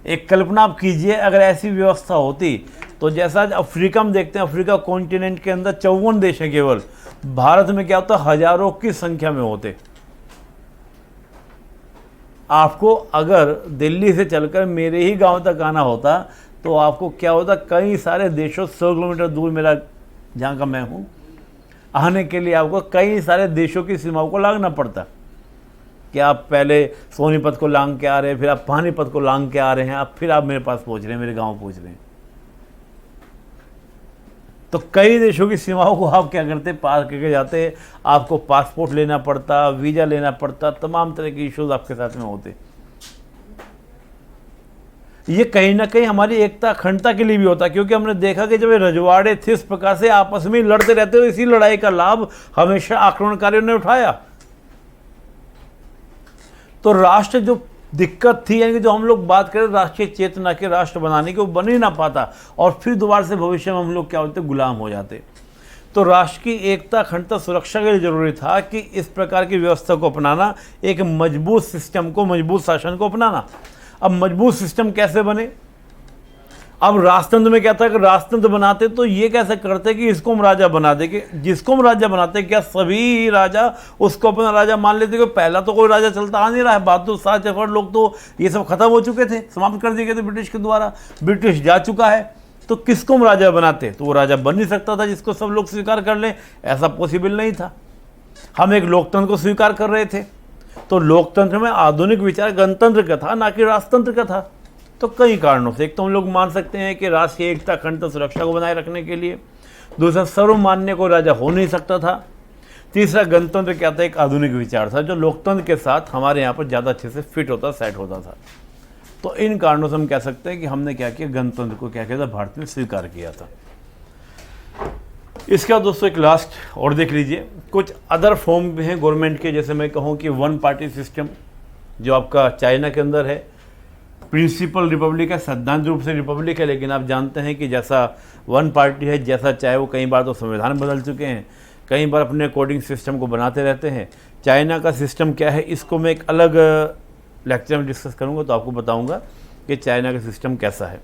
एक कल्पना आप कीजिए, अगर ऐसी व्यवस्था होती तो जैसा आज अफ्रीका में देखते हैं, अफ्रीका कॉन्टिनेंट के अंदर 54 देश हैं केवल, भारत में क्या होता, हजारों की संख्या में होते। आपको अगर दिल्ली से चलकर मेरे ही गांव तक आना होता तो आपको क्या होता, कई सारे देशों, 100 किलोमीटर दूर मेरा जहाँ का मैं हूँ, आने के लिए आपको कई सारे देशों की सीमाओं को लांघना पड़ता। कि आप पहले सोनीपत को लांघ के आ रहे हैं, फिर आप पानीपत को लांघ के आ रहे हैं, फिर आप मेरे पास पहुँच रहे हैं, मेरे गाँव पहुँच रहे हैं। तो कई देशों की सीमाओं को आप क्या करते, पार करके जाते। आपको पासपोर्ट लेना पड़ता, वीज़ा लेना पड़ता, तमाम तरह के इश्यूज आपके साथ में होते। ये कहीं ना कहीं हमारी एकता अखंडता के लिए भी होता है, क्योंकि हमने देखा कि जब ये रजवाड़े थे इस प्रकार से आपस में लड़ते रहते, तो इसी लड़ाई का लाभ हमेशा आक्रमणकारियों ने उठाया। तो राष्ट्र जो दिक्कत थी, यानी कि जो हम लोग बात करें राष्ट्रीय चेतना के राष्ट्र बनाने की, वो बन ही ना पाता, और फिर दोबारा से भविष्य में हम लोग क्या होते, गुलाम हो जाते। तो राष्ट्र की एकता अखंडता सुरक्षा के लिए जरूरी था कि इस प्रकार की व्यवस्था को अपनाना, एक मजबूत सिस्टम को, मजबूत शासन को अपनाना। अब मजबूत सिस्टम कैसे बने? अब राजतंत्र में क्या था कि राजतंत्र बनाते तो ये कैसे करते कि इसको हम राजा बना दे, कि जिसको हम राजा बनाते क्या सभी राजा उसको अपना राजा मान लेते? कि पहला तो कोई राजा चलता आ नहीं रहा है, बहादुर शाह जफर लोग तो ये सब खत्म हो चुके थे, समाप्त कर दिए गए थे ब्रिटिश के द्वारा, ब्रिटिश जा चुका है, तो किसको हम राजा बनाते? तो वो राजा बन नहीं सकता था जिसको सब लोग स्वीकार कर लें, ऐसा पॉसिबल नहीं था। हम एक लोकतंत्र को स्वीकार कर रहे थे, तो लोकतंत्र में आधुनिक विचार गणतंत्र का था, ना कि राजतंत्र का था। तो कई कारणों से, एक तो हम लोग मान सकते हैं कि राष्ट्रीय एकता अखंडता सुरक्षा को बनाए रखने के लिए, दूसरा सर्वमान्य को राजा हो नहीं सकता था, तीसरा गणतंत्र क्या था, एक आधुनिक विचार था जो लोकतंत्र के साथ हमारे यहाँ पर ज़्यादा अच्छे से फिट होता, सेट होता था। तो इन कारणों से हम कह सकते हैं कि हमने क्या किया, गणतंत्र को क्या किया था, भारत ने स्वीकार किया था। इसका दोस्तों एक लास्ट और देख लीजिए, कुछ अदर फॉर्म भी हैं गवर्नमेंट के, जैसे मैं कहूँ कि वन पार्टी सिस्टम जो आपका चाइना के अंदर है, प्रिंसिपल रिपब्लिक है, सैद्धांतिक रूप से रिपब्लिक है, लेकिन आप जानते हैं कि जैसा वन पार्टी है, जैसा चाहे वो, कई बार तो संविधान बदल चुके हैं, कई बार अपने अकॉर्डिंग सिस्टम को बनाते रहते हैं। चाइना का सिस्टम क्या है, इसको मैं एक अलग लेक्चर में डिस्कस करूँगा, तो आपको बताऊँगा कि चाइना का सिस्टम कैसा है।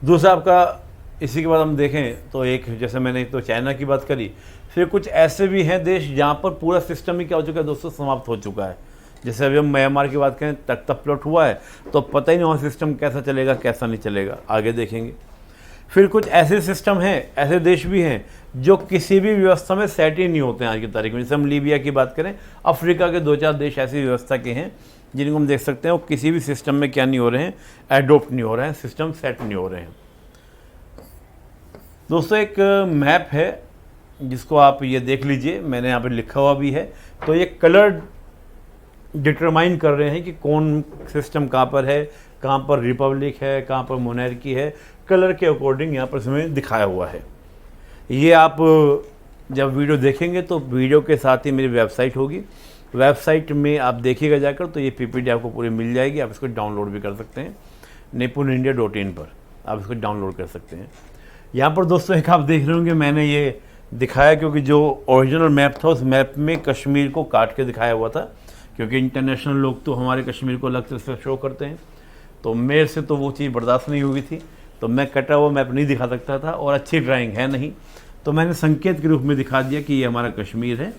दूसरा आपका, इसी के बाद हम देखें तो एक, जैसे मैंने तो चाइना की बात करी, फिर कुछ ऐसे भी हैं देश जहाँ पर पूरा सिस्टम ही क्या हो चुका है दोस्तों, समाप्त हो चुका है। जैसे अभी हम म्यांमार की बात करें, तख्ता प्लॉट हुआ है, तो पता ही नहीं वहाँ सिस्टम कैसा चलेगा कैसा नहीं चलेगा, आगे देखेंगे। फिर कुछ ऐसे सिस्टम हैं, ऐसे देश भी हैं जो किसी भी व्यवस्था में सेट ही नहीं होते हैं आज की तारीख में। जैसे हम लीबिया की बात करें, अफ्रीका के 2-4 देश ऐसी व्यवस्था के हैं जिनको हम देख सकते हैं वो किसी भी सिस्टम में क्या नहीं हो रहे हैं, एडोप्ट नहीं हो रहे हैं, सिस्टम सेट नहीं हो रहे हैं। दोस्तों एक मैप है जिसको आप ये देख लीजिए, मैंने यहाँ पे लिखा हुआ भी है। तो ये कलर डिटरमाइन कर रहे हैं कि कौन सिस्टम कहाँ पर है, कहाँ पर रिपब्लिक है, कहाँ पर मोनार्की है, कलर के अकॉर्डिंग यहाँ पर इसमें दिखाया हुआ है। ये आप जब वीडियो देखेंगे तो वीडियो के साथ ही मेरी वेबसाइट होगी, वेबसाइट में आप देखिएगा जाकर, तो ये पीपीटी आपको पूरी मिल जाएगी। आप इसको डाउनलोड भी कर सकते हैं, nipunindia.in पर आप इसको डाउनलोड कर सकते हैं। यहाँ पर दोस्तों एक आप देख रहे होंगे, मैंने ये दिखाया क्योंकि जो ओरिजिनल मैप था उस मैप में कश्मीर को काट के दिखाया हुआ था, क्योंकि इंटरनेशनल लोग तो हमारे कश्मीर को अलग से शो करते हैं, तो मेरे से तो वो चीज़ बर्दाश्त नहीं हुई थी, तो मैं कटा हुआ मैप नहीं दिखा सकता था, और अच्छी ड्राइंग है नहीं, तो मैंने संकेत के रूप में दिखा दिया कि ये हमारा कश्मीर है,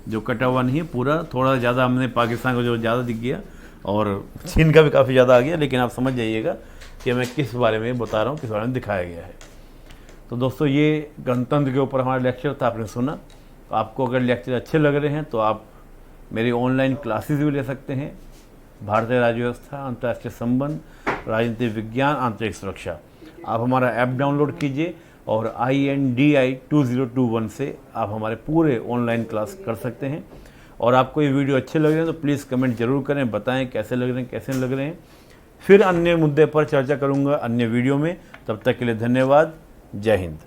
जो कटा हुआ नहीं है पूरा। थोड़ा ज़्यादा हमने पाकिस्तान को जो ज़्यादा दिख गया, और चीन का भी काफ़ी ज़्यादा आ गया, लेकिन आप समझ जाइएगा कि मैं किस बारे में बता रहा हूँ, किस बारे में दिखाया गया है। तो दोस्तों ये गणतंत्र के ऊपर हमारा लेक्चर था, आपने सुना। तो आपको अगर लेक्चर अच्छे लग रहे हैं तो आप मेरी ऑनलाइन क्लासेस भी ले सकते हैं, भारतीय राज्य व्यवस्था, अंतर्राष्ट्रीय संबंध, राजनीतिक विज्ञान, आंतरिक सुरक्षा। आप हमारा ऐप डाउनलोड कीजिए और INDI 2021 से आप हमारे पूरे ऑनलाइन क्लास कर सकते हैं। और आपको ये वीडियो अच्छे लग रहे हैं तो प्लीज़ कमेंट जरूर करें, बताएं कैसे लग रहे हैं, कैसे लग रहे हैं। फिर अन्य मुद्दे पर चर्चा करूंगा अन्य वीडियो में। तब तक के लिए धन्यवाद। जय हिंद।